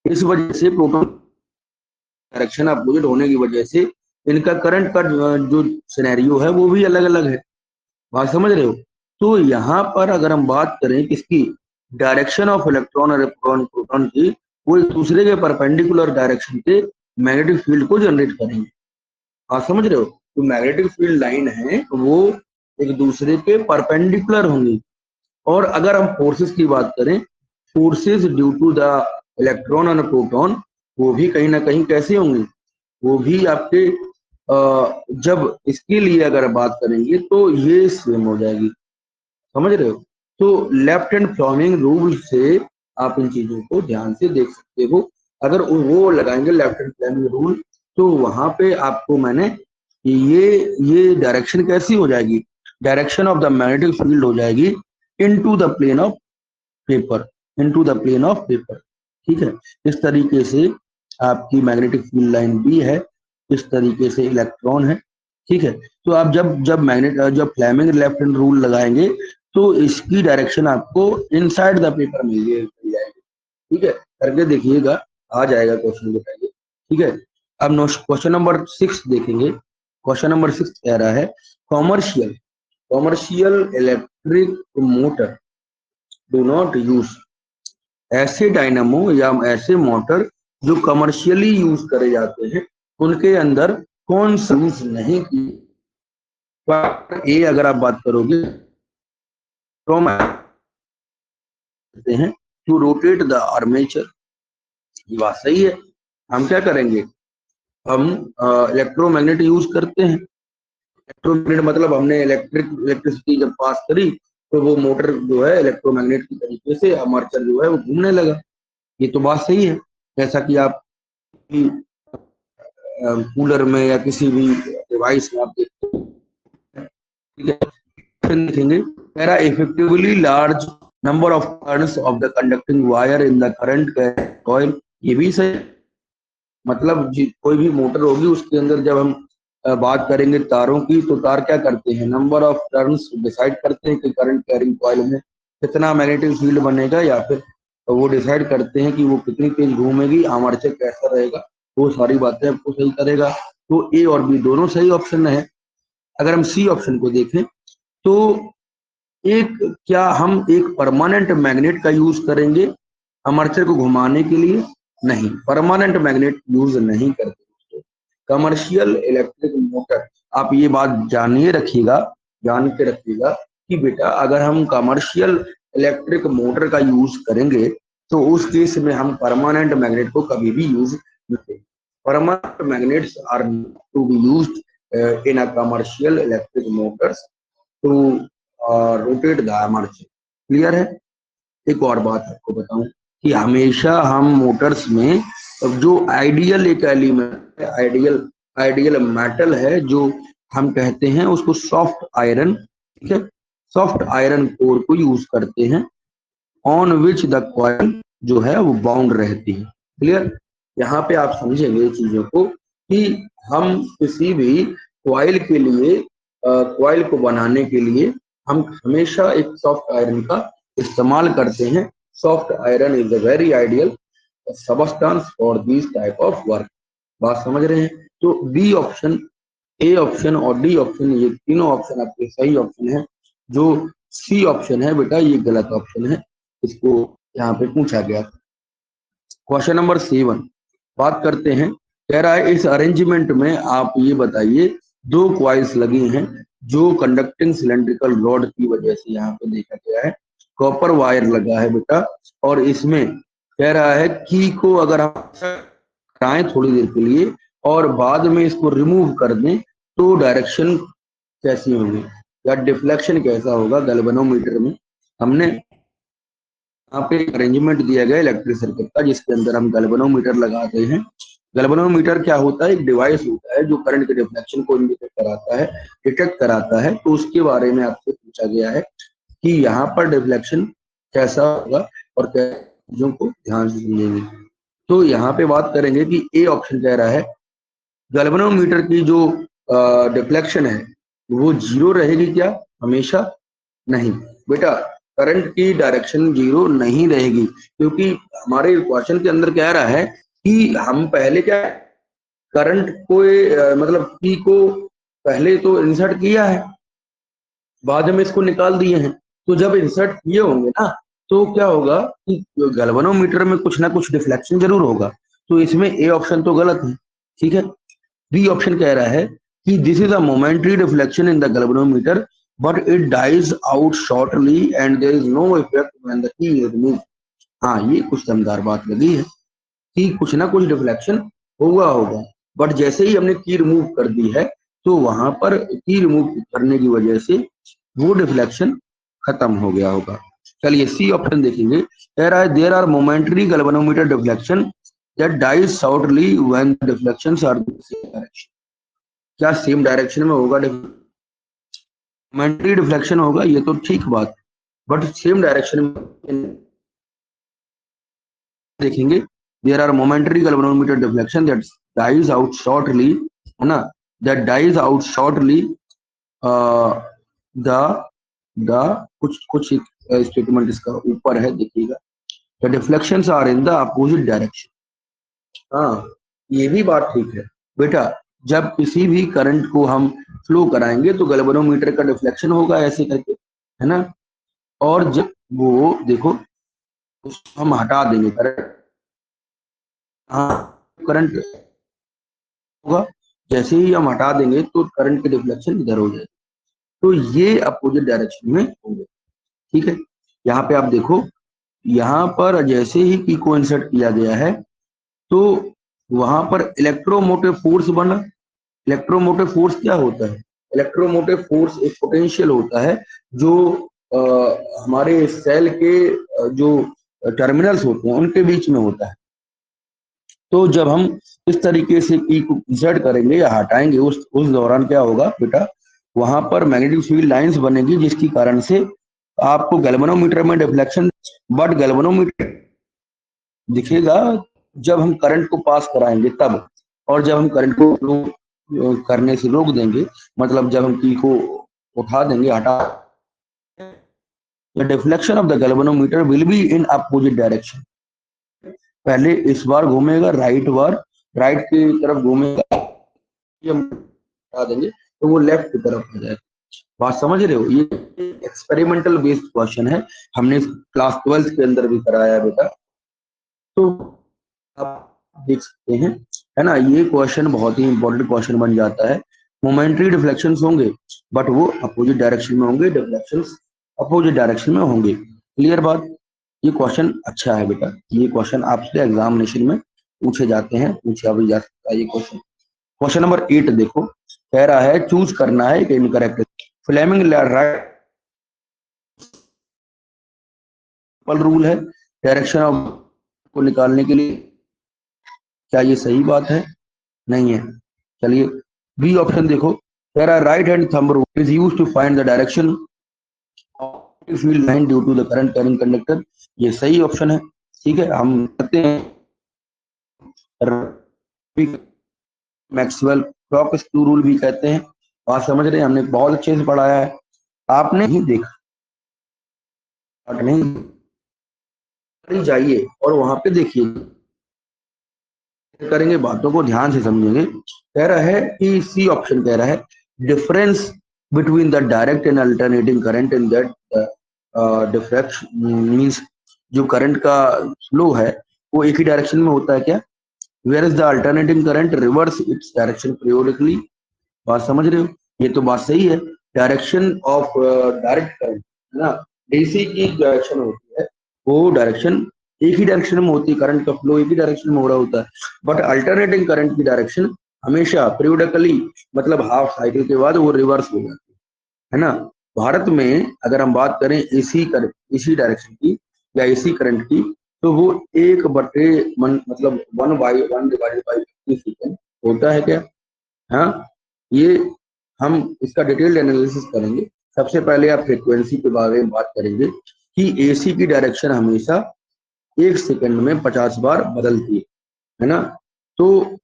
इस वजह से प्रोटॉन डायरेक्शन अपोजिट होने की वजह से इनका करंट का जो सिनेरियो है वो भी अलग अलग है। बात समझ रहे हो? तो यहाँ पर अगर हम बात करें किसकी, डायरेक्शन ऑफ इलेक्ट्रॉन और प्रोटॉन की, वो एक दूसरे के परपेंडिकुलर डायरेक्शन के मैग्नेटिक फील्ड को जनरेट करेंगे। आप समझ रहे हो? तो मैग्नेटिक फील्ड लाइन है वो एक दूसरे के परपेंडिकुलर होंगी। और अगर हम फोर्सेस की बात करें, forces due to the electron और प्रोटॉन, वो भी कहीं ना कहीं कैसे होंगे, वो भी आपके जब इसके लिए अगर बात करेंगे तो ये सेम हो जाएगी। समझ रहे हो? तो लेफ्ट हैंड फ्लॉमिंग रूल से आप इन चीजों को ध्यान से देख सकते हो। अगर वो लगाएंगे लेफ्ट हैंड फ्लॉमिंग रूल, तो वहां पे आपको मैंने ये डायरेक्शन कैसी हो जाएगी, direction of the magnetic field हो जाएगी into the plane of paper, into the plane of paper. ठीक है, इस तरीके से आपकी मैग्नेटिक फील्ड लाइन भी है, इस तरीके से इलेक्ट्रॉन है। ठीक है, तो आप जब फ्लेमिंग लेफ्ट हैंड रूल लगाएंगे तो इसकी डायरेक्शन आपको इनसाइड द पेपर मिल जाएगी। ठीक है, करके देखिएगा, आ जाएगा क्वेश्चन बताइए। ठीक है, अब क्वेश्चन नंबर 6 देखेंगे। क्वेश्चन नंबर 6 कह रहा है commercial electric motor do not use, ऐसे डायनामो या ऐसे मोटर जो कमर्शियली यूज करे जाते हैं उनके अंदर कौन सा यूज नहीं किया। ए अगर आप बात करोगे हैं टू रोटेट द आर्मेचर, ये बात सही है। हम क्या करेंगे, हम इलेक्ट्रोमैग्नेट यूज करते हैं। इलेक्ट्रोमैग्नेट मतलब हमने इलेक्ट्रिसिटी जब पास करी तो वो मोटर जो है इलेक्ट्रोमैग्नेट की तरीके से आर्मेचर जो है वो घूमने लगा। ये तो बात सही है। जैसा कि आप कूलर में या किसी भी डिवाइस में आप देखते हैं। ठीक है, देखेंगे para effectively large number of turns of the conducting wire in the current coil, ये भी सही। मतलब कोई भी मोटर होगी उसके अंदर जब हम बात करेंगे तारों की, तो तार क्या करते हैं, नंबर ऑफ टर्न्स डिसाइड करते हैं कि करंट कैरिंग कॉइल में कितना मैग्नेटिक फील्ड बनेगा, या फिर वो डिसाइड करते हैं कि वो कितनी तेज घूमेगी, आर्मेचर कैसा रहेगा, वो सारी बातें आपको सही करेगा। तो ए और बी दोनों सही ऑप्शन है। अगर हम सी ऑप्शन को देखें तो क्या हम एक परमानेंट मैग्नेट का यूज करेंगे आर्मेचर को घुमाने के लिए? नहीं, परमानेंट मैग्नेट यूज नहीं करते। कमर्शियल इलेक्ट्रिक मोटर, आप ये बात जान के रखिएगा कि बेटा अगर हम कमर्शियल इलेक्ट्रिक मोटर का यूज करेंगे तो उस केस में हम परमानेंट मैग्नेट को कभी भी यूज नहीं करेंगे। Permanent magnets are to be used in a commercial electric motors to rotate the armature. Clear है? एक और बात आपको बताऊं कि हमेशा हम मोटर्स में जो आइडियल एक एलिमेंट है, आइडियल मेटल है, जो हम कहते हैं उसको सॉफ्ट आयरन, ठीक है, सॉफ्ट आयरन कोर को यूज करते हैं, ऑन विच द कॉइल जो है वो बाउंड रहती है। क्लियर? यहाँ पे आप समझेंगे चीजों को कि हम किसी भी कॉइल के लिए, कॉइल को बनाने के लिए हम हमेशा एक सॉफ्ट आयरन का इस्तेमाल करते हैं। Soft iron is a very ideal substance for this type of work. बात समझ रहे हैं? तो बी ऑप्शन, ए ऑप्शन और डी ऑप्शन, ये तीनों ऑप्शन आपके सही ऑप्शन है। जो सी ऑप्शन है बेटा ये गलत ऑप्शन है, इसको यहाँ पे पूछा गया। क्वेश्चन नंबर 7 बात करते हैं। कह रहा है इस अरेंजमेंट में आप ये बताइए, दो क्वाइल्स लगी हैं जो कंडक्टिंग सिलेंड्रिकल रॉड की वजह से यहाँ पे देखा गया है। कॉपर वायर लगा है बेटा, और इसमें कह रहा है की को अगर हम हटाएं थोड़ी देर के लिए और बाद में इसको रिमूव कर दें तो डायरेक्शन कैसी होगी या डिफ्लेक्शन कैसा होगा गैल्वेनोमीटर में। हमने यहाँ पे एक अरेंजमेंट दिया गया इलेक्ट्रिक सर्किट का जिसके अंदर हम गैल्वेनोमीटर लगाते हैं। गैल्वेनोमीटर क्या होता है, एक डिवाइस होता है जो करंट के डिफ्लेक्शन को इंडिकेट कराता है, डिटेक्ट कराता है। तो उसके बारे में आपसे पूछा गया है कि यहाँ पर डिफ्लेक्शन कैसा होगा और चीजों को ध्यान से समझेंगे। तो यहाँ पे बात करेंगे कि ए ऑप्शन कह रहा है गैल्वेनोमीटर की जो डिफ्लेक्शन है वो जीरो रहेगी क्या, हमेशा नहीं बेटा, करंट की डायरेक्शन जीरो नहीं रहेगी, क्योंकि हमारे क्वेश्चन के अंदर कह रहा है कि हम पहले क्या करंट को मतलब पी को पहले तो इंसर्ट किया है, बाद में इसको निकाल दिए हैं। तो जब इंसर्ट किए होंगे ना तो क्या होगा कि गैल्वेनोमीटर में कुछ ना कुछ डिफ्लेक्शन जरूर होगा। तो इसमें ए ऑप्शन तो गलत है, ठीक है। बी ऑप्शन कह रहा है कि this is a momentary deflection in the galvanometer but it dies out shortly and there is no effect when the key is removed. हाँ, ये कुछ दमदार बात लगी है कि कुछ ना कुछ डिफ्लेक्शन होगा, बट जैसे ही हमने की रिमूव कर दी है तो वहां पर की रिमूव करने की वजह से वो डिफ्लेक्शन खत्म हो गया होगा। चलिए सी ऑप्शन देखेंगे, कह रहा है there are momentary galvanometer deflection that dies shortly when deflections are the same direction. क्या सेम डायरेक्शन में होगा मोमेंटरी डिफ्लेक्शन होगा, ये तो ठीक बात, बट सेम डायरेक्शन में देखेंगे there are momentary galvanometer deflection that dies out shortly, है ना, that dies out shortly the कुछ कुछ स्टेटमेंट इसका ऊपर है देखिएगा, the deflections are in the opposite direction. हाँ, ये भी बात ठीक है बेटा, जब किसी भी करंट को हम फ्लो कराएंगे तो गैल्वेनोमीटर का डिफ्लेक्शन होगा ऐसे करके, है ना। और जब वो देखो उसको हम हटा देंगे करंट, हाँ करंट होगा, जैसे ही हम हटा देंगे तो करंट के डिफ्लेक्शन इधर हो जाएगा, तो ये अपोजिट डायरेक्शन में होंगे, ठीक है। यहाँ पे आप देखो, यहाँ पर जैसे ही की को इंसर्ट किया गया है तो वहां पर इलेक्ट्रोमोटिव फोर्स बना। इलेक्ट्रोमोटिव फोर्स क्या होता है, इलेक्ट्रोमोटिव फोर्स एक पोटेंशियल होता है जो हमारे सेल के जो टर्मिनल्स होते हैं उनके बीच में होता है। तो जब हम इस तरीके से की को इंसर्ट करेंगे या हटाएंगे उस दौरान क्या होगा बेटा, वहां पर मैग्नेटिक फील्ड लाइंस बनेगी जिसकी कारण से आपको गैल्वेनोमीटर में डिफ्लेक्शन, बट गैल्वेनोमीटर दिखेगा जब हम करंट को पास कराएंगे तब, और जब हम करंट को फ्लो करने से रोक देंगे, मतलब जब हम की को उठा देंगे हटा, the deflection of the galvanometer will be in opposite direction. पहले इस बार घूमेगा राइट बार, राइट की तरफ घूमेगा, हम हटा देंगे तो वो लेफ्ट की तरफ आ जाएगा। बात समझ रहे हो, ये एक्सपेरिमेंटल बेस्ड क्वेश्चन है, हमने क्लास 12 के अंदर भी कराया है बेटा, तो आप देख सकते हैं, है ना। ये क्वेश्चन बहुत ही इंपॉर्टेंट क्वेश्चन बन जाता है। मोमेंटरी डिफ्लेक्शंस होंगे बट वो अपोजिट डायरेक्शन में होंगे, डिफ्लेक्शंस अपोजिट डायरेक्शन में होंगे। क्लियर बात, ये क्वेश्चन अच्छा है बेटा, ये क्वेश्चन आपसे एग्जामिनेशन में पूछे जाते हैं, पूछा भी जा सकता है ये क्वेश्चन। क्वेश्चन नंबर 8 देखो, कह रहा है चूज करना है एक इनकरेक्ट। फ्लेमिंग राइट रूल है डायरेक्शन ऑफ को निकालने के लिए, क्या ये सही बात है, नहीं है। चलिए बी ऑप्शन देखो, कह रहा है right hand thumb rule is used to find the direction of field line due to the current carrying conductor, ये सही ऑप्शन है, ठीक है। हम करते हैं मैक्सवेल क्लॉक स्क्रू रूल भी कहते हैं, बात समझ रहे हैं, हमने बहुत अच्छे से पढ़ाया है, आपने ही देखा नहीं, जाइए और वहां पे देखिए, करेंगे बातों को ध्यान से समझेंगे। कह रहा है कि सी ऑप्शन कह रहा है difference between the direct and alternating current in that diffraction means जो करंट का फ्लो है वो एक ही डायरेक्शन में होता है क्या, where is the alternating current reverse its direction periodically. बात समझ रहे हो, ये तो बात सही है, डायरेक्शन ऑफ डायरेक्ट करंट, है ना, डीसी की डायरेक्शन होती है वो डायरेक्शन एक ही डायरेक्शन में होती है, करंट का फ्लो एक ही डायरेक्शन में हो रहा होता है, बट अल्टरनेटिंग करंट की डायरेक्शन हमेशा पीरियोडिकली मतलब हाफ साइकिल के बाद वो रिवर्स हो जाती है ना। भारत में अगर हम बात करें एसी डायरेक्शन की या एसी करंट की, तो वो एक बटे मतलब 1/1/50 होता है क्या। हाँ, ये हम इसका डिटेल्ड एनालिसिस करेंगे। सबसे पहले आप फ्रीक्वेंसी के बारे में बात करेंगे कि एसी की डायरेक्शन हमेशा 1 सेकंड में 50 बार बदलती है ना। तो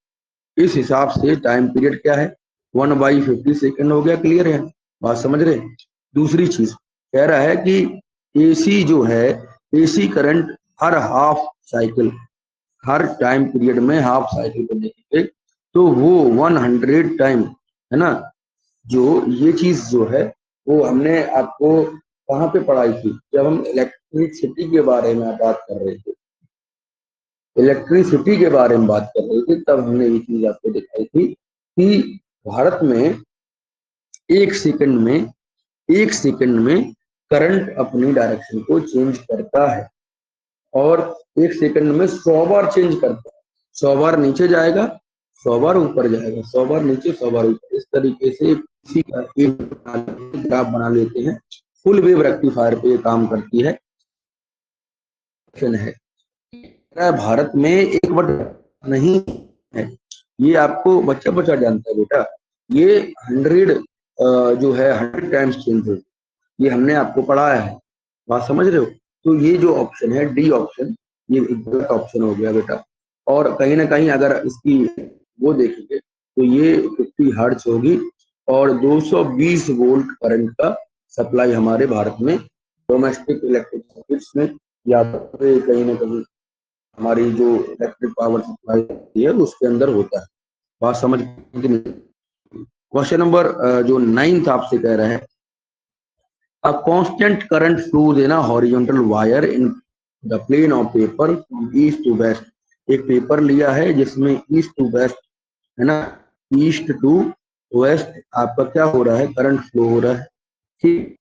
इस हिसाब से टाइम पीरियड क्या है, 1/50 हो गया। क्लियर है, बात समझ रहे। दूसरी चीज कह रहा है कि एसी जो है, एसी करंट हर हाफ साइकिल, हर टाइम पीरियड में हाफ साइकिल को देखेंगे तो वो 100 टाइम है ना। जो ये चीज जो है वो हमने आपको कहाँ पे पढ़ाई थी, जब हम इलेक्ट्रिसिटी के बारे में बात कर रहे थे, इलेक्ट्रिसिटी के बारे में बात कर रहे थे, तब हमने ये चीज आपको दिखाई थी कि भारत में 1 सेकंड में 1 सेकंड में करंट अपनी डायरेक्शन को चेंज करता है, और 1 सेकंड में 100 बार चेंज करता है। 100 बार नीचे जाएगा, 100 बार ऊपर जाएगा, 100 बार नीचे, 100 बार ऊपर, इस तरीके से इसी का एक ग्राफ बना लेते हैं। फुल वेव रेक्टिफायर पे ये काम करती है। भारत में एक बट नहीं है, ये आपको बच्चा बच्चा जानता है बेटा। ये 100 जो है 100 टाइम्स चेंज हो, ये हमने आपको पढ़ाया है, बात समझ रहे हो। तो ये जो ऑप्शन है डी ऑप्शन, ये गलत ऑप्शन हो गया बेटा। और कहीं ना कहीं अगर इसकी वो देखेंगे तो ये 50 हर्ट्ज होगी, और 220 वोल्ट करंट का सप्लाई हमारे भारत में डोमेस्टिक इलेक्ट्रिक सर्किट्स में, या फिर कहीं ना कहीं हमारी जो इलेक्ट्रिक पावर सप्लाई है उसके अंदर होता है। बात समझ। क्वेश्चन नंबर जो 9th आपसे कह रहा है, a constant current flows in a horizontal wire in the plane of paper from east to west। एक पेपर लिया है जिसमें ईस्ट टू वेस्ट है ना, ईस्ट टू वेस्ट आपका क्या हो रहा है, करंट फ्लो हो रहा है। ठीक,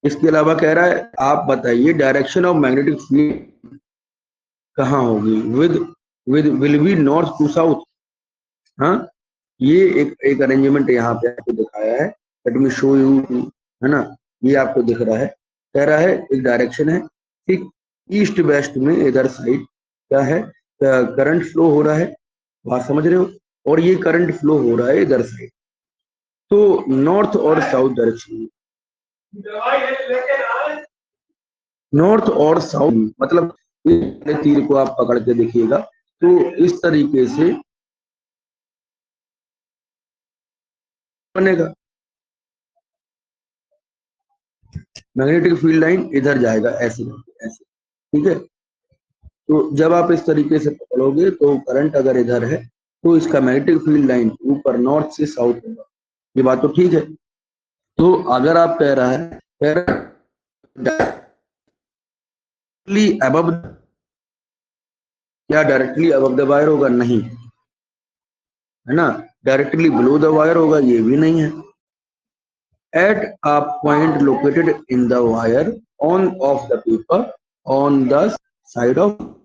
इसके अलावा कह रहा है आप बताइए डायरेक्शन ऑफ मैग्नेटिक फील्ड कहाँ होगी, with with will be north to south. हाँ, ये एक अरेंजमेंट यहाँ पे आपको दिखाया है, लेट मी शो यू, है ना। ये आपको दिख रहा है, कह रहा है एक डायरेक्शन है, ठीक, ईस्ट वेस्ट में इधर साइड क्या है, करंट फ्लो हो रहा है, बात समझ रहे हो। और ये करंट फ्लो हो रहा है इधर साइड, तो नॉर्थ और साउथ डायरेक्शन, नॉर्थ और साउथ मतलब इस तीर को आप पकड़ के देखिएगा तो इस तरीके से बनेगा। मैग्नेटिक फील्ड लाइन इधर जाएगा ऐसे ऐसे, ठीक है। तो जब आप इस तरीके से पकड़ोगे तो करंट अगर इधर है तो इसका मैग्नेटिक फील्ड लाइन ऊपर नॉर्थ से साउथ होगा, ये बात तो ठीक है। तो अगर आप कह रहा है डायरेक्टली अबव, क्या डायरेक्टली अबव द वायर होगा, नहीं है ना। डायरेक्टली बिलो द वायर होगा, ये भी नहीं है। at a point located in the wire on of the paper on the side of,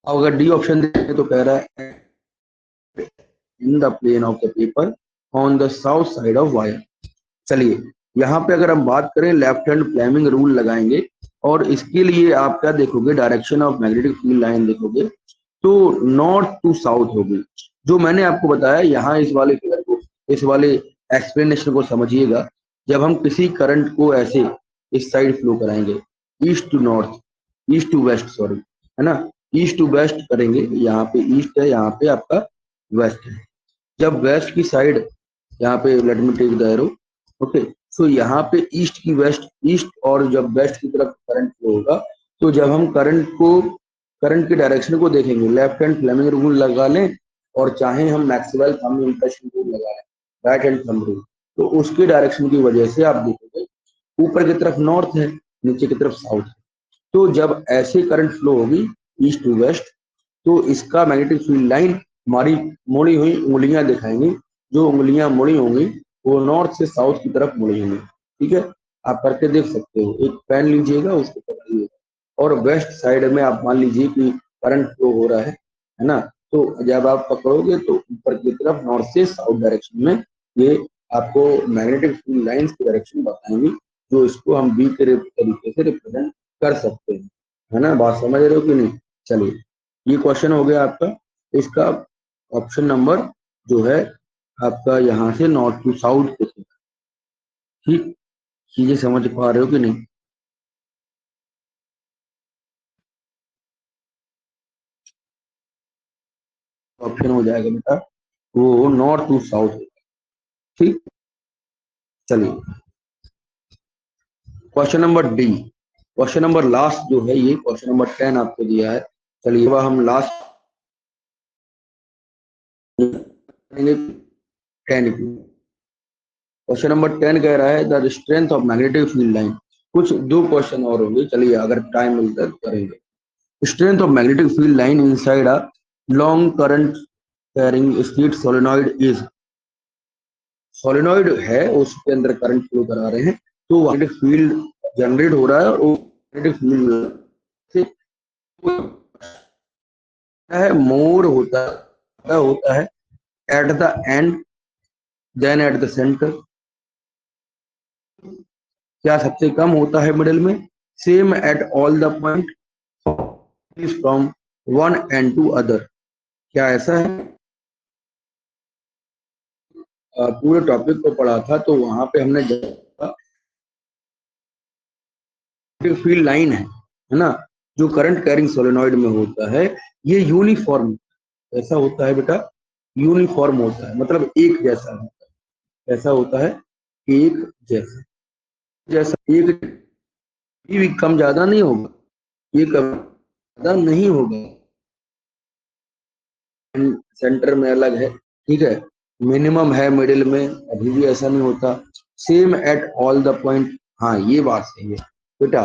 अगर डी ऑप्शन दें तो कह रहा है in the plane of the paper on the south side of wire. चलिए यहाँ पे अगर हम बात करें लेफ्ट हैंड फ्लेमिंग रूल लगाएंगे, और इसके लिए आप क्या देखोगे, direction of magnetic field line देखोगे तो नॉर्थ टू साउथ होगी। जो मैंने आपको बताया यहाँ इस वाले फिगर को, इस वाले एक्सप्लेनेशन को समझिएगा। जब हम किसी करंट को ऐसे इस साइड फ्लो कराएंगे, east to north, east to west sorry, है ना, ईस्ट टू वेस्ट करेंगे, यहाँ पे ईस्ट है, यहाँ पे आपका वेस्ट है। जब वेस्ट की साइड, यहाँ पे let me take the arrow, okay, so यहाँ पे ईस्ट की वेस्ट, ईस्ट और जब वेस्ट की तरफ करंट फ्लो होगा, तो जब हम करंट की डायरेक्शन को देखेंगे, लेफ्ट हैंड फ्लेमिंग रूल लगा लें और चाहे हम मैक्सवेल थंब इम्प्रेशन रूल लगा लें, राइट हैंड थंब रूल, तो उसके डायरेक्शन की वजह से आप देखोगे ऊपर की तरफ नॉर्थ है, नीचे की तरफ साउथ है। तो जब ऐसे करंट फ्लो होगी ईस्ट टू वेस्ट, तो इसका मैग्नेटिक फील्ड लाइन हमारी मुड़ी हुई उंगलियां दिखाएंगी, जो उंगलियां मुड़ी होंगी वो नॉर्थ से साउथ की तरफ मुड़ेंगे। ठीक है, आप करके देख सकते हो। एक पेन लीजिएगा, उसको पकड़िएगा और वेस्ट साइड में आप मान लीजिए कि करंट फ्लो हो रहा है ना। तो जब आप पकड़ोगे तो ऊपर की तरफ नॉर्थ से साउथ डायरेक्शन में ये आपको मैग्नेटिक फील्ड लाइंस की डायरेक्शन बताएंगी, जो इसको हम बी के तरीके से रिप्रेजेंट कर सकते हैं, है ना। बात समझ रहे हो कि नहीं? चलिए, ये क्वेश्चन हो गया आपका। इसका ऑप्शन नंबर जो है आपका यहाँ से नॉर्थ टू साउथ को। ठीक, चीजें समझ पा रहे हो कि नहीं? ऑप्शन हो जाएगा बेटा वो नॉर्थ टू साउथ। ठीक, चलिए question number D. Question number last जो है ये क्वेश्चन नंबर 10 आपको दिया है। चलिए वह हम लास्ट 10 की। क्वेश्चन नंबर 10 कह रहा है the strength of magnetic field line. कुछ दो क्वेश्चन और होंगे, चलिए अगर टाइम मिलता है तो करेंगे। Strength of magnetic field line inside a long current carrying street solenoid is. Solenoid है, उसके अंदर करंट फ्लो करा रहे हैं, तो मैग्नेटिक फील्ड जनरेट हो रहा है और वो मैग्नेटिक फील्ड से है मोर होता है at the end then at the centre. क्या सबसे कम होता है मिडिल में? Same at all the point from one end to other. क्या ऐसा है? पूरे टॉपिक को पढ़ा था तो वहां पे हमने फील्ड लाइन है ना, जो करंट कैरिंग सोलेनॉइड में होता है, ये यूनिफॉर्म ऐसा होता है बेटा। यूनिफॉर्म होता है मतलब एक जैसा होता है। ऐसा होता है एक जैसा। जैसा एक भी कम ज्यादा नहीं होगा, ये कम ज्यादा नहीं होगा। सेंटर में अलग है, ठीक है, मिनिमम है मिडिल में, अभी भी ऐसा नहीं होता। Same at all the point, हाँ ये बात सही है बेटा।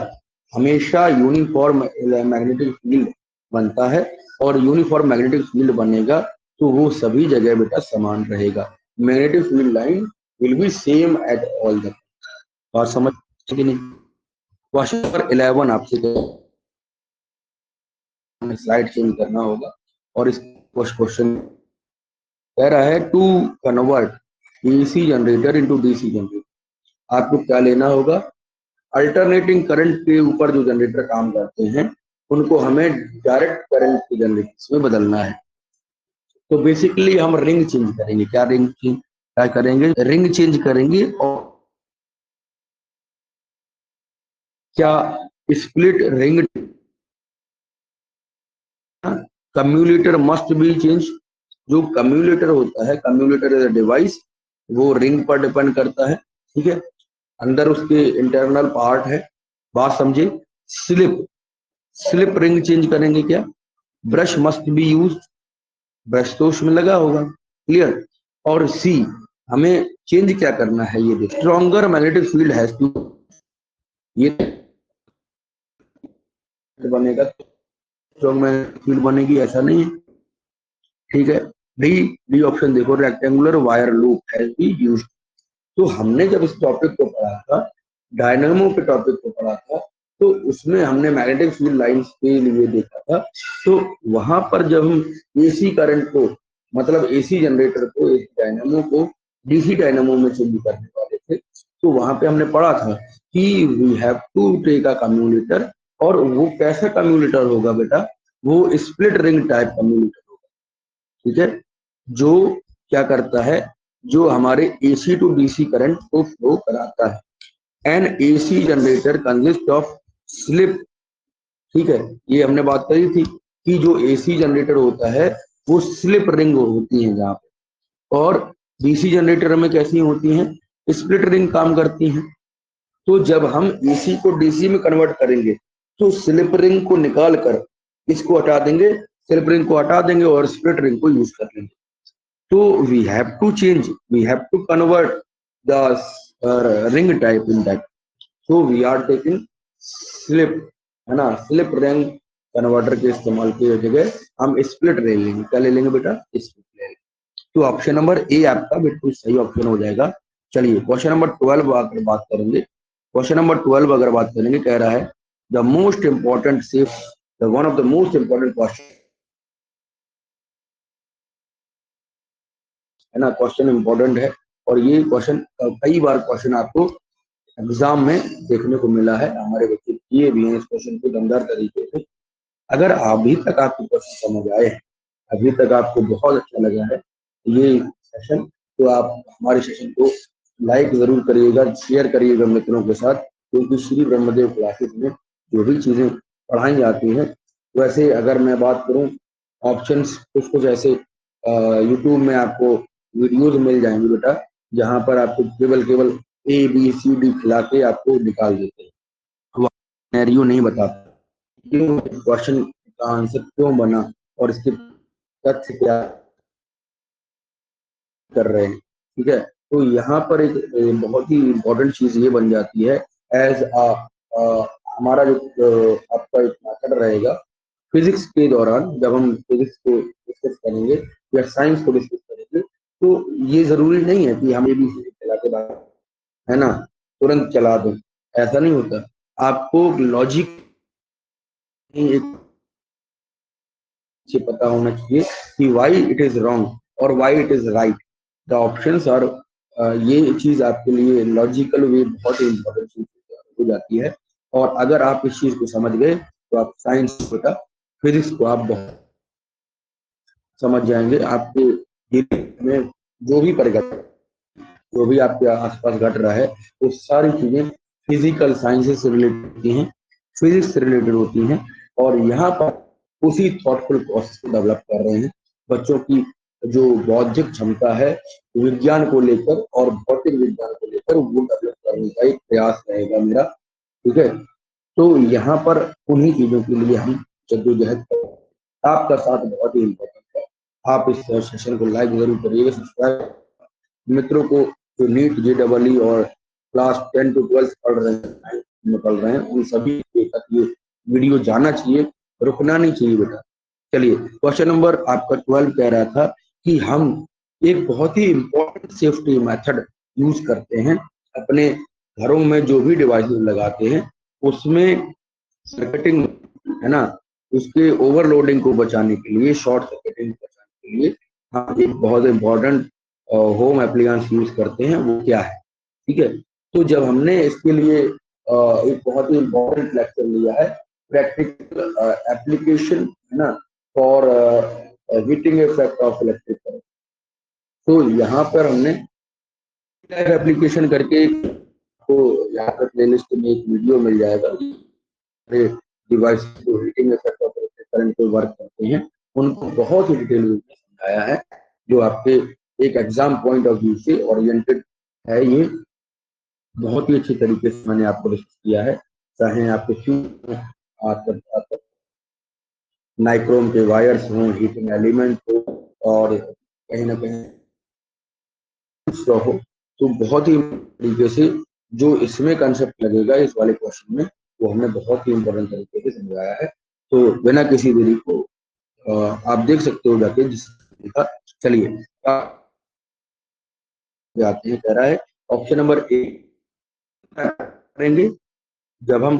हमेशा यूनिफॉर्म मैग्नेटिक फील्ड बनता है, और यूनिफॉर्म मैग्नेटिक फील्ड बनेगा तो वो सभी जगह बेटा समान रहेगा। Magnetic field line will be same at all the. बात समझ कि नहीं? क्वेश्चन नंबर 11 आपसे स्लाइड चेंज करना होगा, और इस क्वेश्चन कह रहा है to convert AC generator into DC generator. आपको क्या लेना होगा? अल्टरनेटिंग करंट के ऊपर जो जनरेटर काम करते हैं उनको हमें डायरेक्ट करंट के जनरेटर में बदलना है। तो बेसिकली हम रिंग चेंज करेंगे। क्या रिंग चेंज क्या करेंगे? रिंग चेंज करेंगे। और क्या split ring commutator must be change. जो कम्यूलेटर होता है, कम्यूलेटर इज अ डिवाइस, वो रिंग पर डिपेंड करता है। ठीक है, अंदर उसके इंटरनल पार्ट है। बात समझे? स्लिप स्लिप रिंग चेंज करेंगे क्या? Brush must be use, brush तो उसमें लगा होगा, क्लियर। और सी, हमें चेंज क्या करना है ये देख। Stronger magnetic field has to, ये बनेगा स्ट्रॉन्ग मैग्नेटिक फील्ड बनेगी, ऐसा नहीं है। ठीक है, डी डी ऑप्शन देखो, rectangular wire loop has be used. तो हमने जब इस टॉपिक को पढ़ा था, डायनामो के टॉपिक को पढ़ा था, तो उसमें हमने मैग्नेटिक फील्ड लाइंस के लिए देखा था। तो वहां पर जब हम एसी करंट को, मतलब एसी जनरेटर को, एसी डायनामो को डीसी डायनामो में चेंज करने वाले थे, तो वहां पे हमने पढ़ा था कि we have to take a commutator. और वो कैसा कम्यूलेटर होगा बेटा? वो स्प्लिट रिंग टाइप कम्यूलेटर होगा। ठीक है, जो क्या करता है, जो हमारे एसी टू डीसी करंट को फ्लो कराता है। N AC generator consist of slip. ठीक है, ये हमने बात करी थी कि जो एसी जनरेटर होता है वो स्लिप रिंग होती है जहाँ पे, और डीसी जनरेटर में कैसी होती हैं? स्प्लिट रिंग काम करती हैं। तो जब हम एसी को डीसी में कन्वर्ट करेंगे तो स्लिप रिंग को निकाल कर इसको हटा देंगे, स्लिप रिंग को हटा देंगे और स्प्लिट रिंग को यूज कर लेंगे। तो we have to change, we have to convert the ring type in that. So we are taking slip, है ना, स्लिप रिंग कन्वर्टर के इस्तेमाल की जगह हम स्प्लिट ले लेंगे। क्या ले लेंगे बेटा? स्प्लिट ले लेंगे। तो ऑप्शन नंबर ए आपका बिल्कुल सही ऑप्शन हो जाएगा। चलिए क्वेश्चन नंबर 12 अगर बात करेंगे, क्वेश्चन नंबर 12 अगर बात करेंगे, कह रहा है the most important safe the one of the most important question, है ना, क्वेश्चन इंपॉर्टेंट है। और ये क्वेश्चन कई बार क्वेश्चन आपको एग्जाम में देखने को मिला है, हमारे बच्चे किए भी हैं इस क्वेश्चन को दमदार तरीके से। अगर अभी तक आपको क्वेश्चन समझ आए हैं, अभी तक आपको बहुत अच्छा लगा है ये सेशन, तो आप हमारे सेशन को लाइक जरूर करिएगा, शेयर करिएगा मित्रों के साथ, क्योंकि श्री ब्रह्मदेव क्लासेस में जो भी चीजें पढ़ाई जाती हैं, वैसे अगर मैं बात करूं ऑप्शंस कुछ कुछ ऐसे यूट्यूब में आपको वीडियोज मिल जाएंगे बेटा, जहां पर आपको केवल केवल ABCD खिला के आपको निकाल देते हैं, वो सिनेरियो नहीं बताते क्यों क्वेश्चन का आंसर क्यों बना और इसके तथ्य क्या कर रहे हैं, ठीक है। तो यहाँ पर एक बहुत ही इम्पोर्टेंट चीज ये बन जाती है एज हमारा जो आपका एक मैथड रहेगा फिजिक्स के दौरान, जब हम फिजिक्स को डिस्कस करेंगे या साइंस को डिस्कस करेंगे, तो ये जरूरी नहीं है कि हम ABCD चला के बाद, है ना, तुरंत चला दें, ऐसा नहीं होता। आपको लॉजिक एक से पता होना चाहिए कि वाई इट इज रॉन्ग और why it is right the options, और ये चीज आपके लिए लॉजिकल वे बहुत ही इंपॉर्टेंट चीज हो जाती है। और अगर आप इस चीज को समझ गए तो आप साइंस बेटा फिजिक्स को आप बहुत समझ जाएंगे। आपके जीवन में जो भी परिघटना, जो भी आपके आसपास घट रहा है, वो सारी चीजें फिजिकल साइंसेस से रिलेटेड होती हैं, फिजिक्स से रिलेटेड होती हैं। और यहाँ पर उसी थॉटफुल प्रोसेस को डेवलप कर रहे हैं। बच्चों की जो बौद्धिक क्षमता है विज्ञान को लेकर और भौतिक विज्ञान को लेकर, वो डेवलप करने का एक प्रयास रहेगा मेरा, ठीक है। तो यहाँ पर उन्हीं चीजों के लिए हम जद्दोजहद कर रहे हैं। आपका साथ बहुत ही इम्पोर्टेंट है। आप इस सेशन को लाइक जरूर करिएगा, सब्सक्राइब मित्रों को जो नीट JEE और क्लास 10 to 12 पढ़ रहे हैं, निकल रहे हैं, उन सभी तक ये वीडियो जाना चाहिए, रुकना नहीं चाहिए बेटा। चलिए क्वेश्चन नंबर आपका 12 कह रहा था कि हम एक बहुत ही इंपॉर्टेंट सेफ्टी मेथड यूज करते हैं अपने घरों में, जो भी डिवाइसेस लगाते हैं उसमें सर्किटिंग, है ना, उसके ओवरलोडिंग को बचाने के लिए, शॉर्ट सर्किटिंग को बचाने के लिए हम एक बहुत इंपॉर्टेंट होम एप्लियंस यूज करते हैं, वो क्या है, ठीक है। तो जब हमने इसके लिए एक बहुत ही इंपॉर्टेंट लेक्चर लिया है, प्रैक्टिकल एप्लीकेशन, है ना, for heating effect of electric current, तो यहाँ पर हमने एप्लीकेशन करके, तो यहाँ पर प्लेलिस्ट में एक वीडियो मिल जाएगा, डिवाइस जो heating effect of electric current पे वर्क करते हैं, उनको बहुत ही डिटेल में समझाया है, जो आपके एक एग्जाम पॉइंट ऑफ व्यू से ओरिएंटेड है। ये बहुत ही अच्छी तरीके से मैंने आपको डिस्कस किया है, चाहे आपके फ्यूज आपका नाइक्रोम के वायर्स हों, हीटिंग एलिमेंट हो, और कहीं ना कहीं हो, तो बहुत ही तरीके से जो इसमें कंसेप्ट लगेगा इस वाले क्वेश्चन में, वो हमने बहुत ही इंपॉर्टेंट तरीके से समझाया है। तो बिना किसी देरी को आप देख सकते हो जाके जिस लिखा। चलिए जाते हैं, कह रहा है ऑप्शन नंबर ए करेंगे, जब हम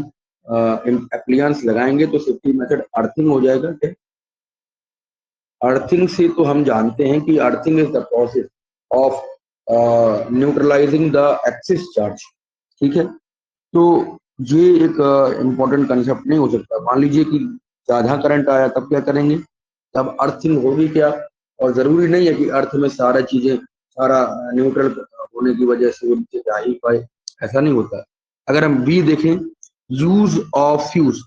एप्लियंस लगाएंगे तो सेफ्टी मेथड अर्थिंग हो जाएगा। क्या अर्थिंग से तो हम जानते हैं कि earthing is the process of neutralising the axis charge, ठीक है। तो ये एक इम्पोर्टेंट कंसेप्ट नहीं हो सकता। मान लीजिए कि ज्यादा करंट आया, तब क्या करेंगे, तब अर्थिंग होगी क्या। और जरूरी नहीं है कि अर्थ में सारा चीजें सारा न्यूट्रल होने की वजह से वो नीचे जा ही पाए, ऐसा नहीं होता। अगर हम बी देखें, यूज ऑफ फ्यूज,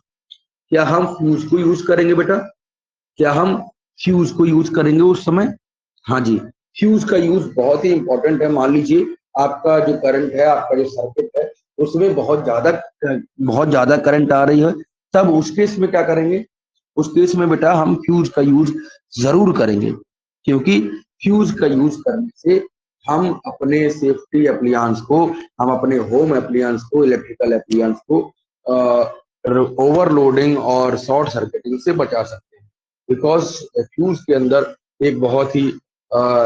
क्या हम फ्यूज को यूज करेंगे बेटा, क्या हम फ्यूज को यूज करेंगे उस समय, हाँ जी, फ्यूज का यूज बहुत ही इंपॉर्टेंट है। मान लीजिए आपका जो करंट है, आपका जो सर्किट है, उसमें बहुत ज्यादा करंट आ रही है, तब उस केस में क्या करेंगे, उस केस में बेटा हम फ्यूज का यूज जरूर करेंगे, क्योंकि फ्यूज का यूज करने से हम अपने सेफ्टी एप्लियंस को, हम अपने होम एप्लियंस को, इलेक्ट्रिकल एप्लियंस को ओवरलोडिंग और शॉर्ट सर्किटिंग से बचा सकते हैं। बिकॉज फ्यूज के अंदर एक बहुत ही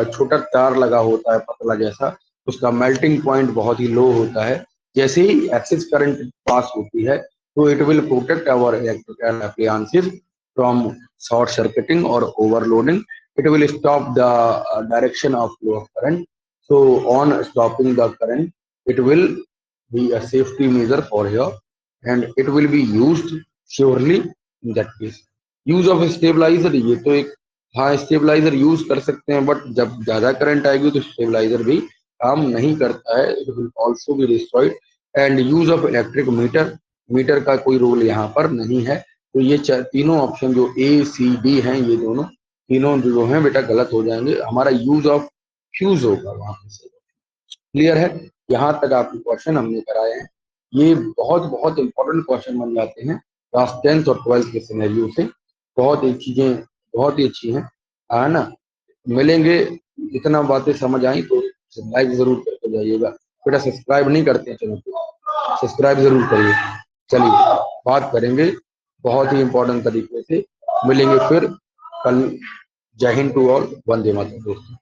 छोटा तार लगा होता है, पतला जैसा, उसका मेल्टिंग पॉइंट बहुत ही लो होता है। जैसे ही एक्सिस करंट पास होती है तो it will protect our electrical appliances from short circuiting और overloading. It will stop the direction of flow of current. So on stopping the current, it will be a safety measure for here, and it will be used surely in that case. Use of stabiliser, ये तो एक, हाँ stabiliser use कर सकते हैं, but जब ज्यादा current आएगी तो स्टेबलाइजर भी काम नहीं करता है, it will also be destroyed. And use of electric meter, meter का कोई रोल यहाँ पर नहीं है. तो ये तीनों ऑप्शन जो ए सी डी हैं, ये दोनों तीनों जो हैं बेटा गलत हो जाएंगे. हमारा यूज ऑफ फ्यूज होगा वहां पे. क्लियर है? यहाँ तक आपके क्वेश्चन हमने कराए हैं. ये बहुत बहुत इंपॉर्टेंट क्वेश्चन बन जाते हैं क्लास 10th और 12th के सिनेरियो से. बहुत ही चीजें बहुत ही अच्छी हैं, है ना. मिलेंगे, जितना बातें समझ आई तो लाइक जरूर करके जाइएगा. बेटा सब्सक्राइब नहीं करते हैं चैनल को, सब्सक्राइब जरूर करिए. चलिए बात करेंगे बहुत ही इंपॉर्टेंट तरीके से. मिलेंगे फिर कल. जय हिंद टू ऑल. वंदे मातरम दोस्तों.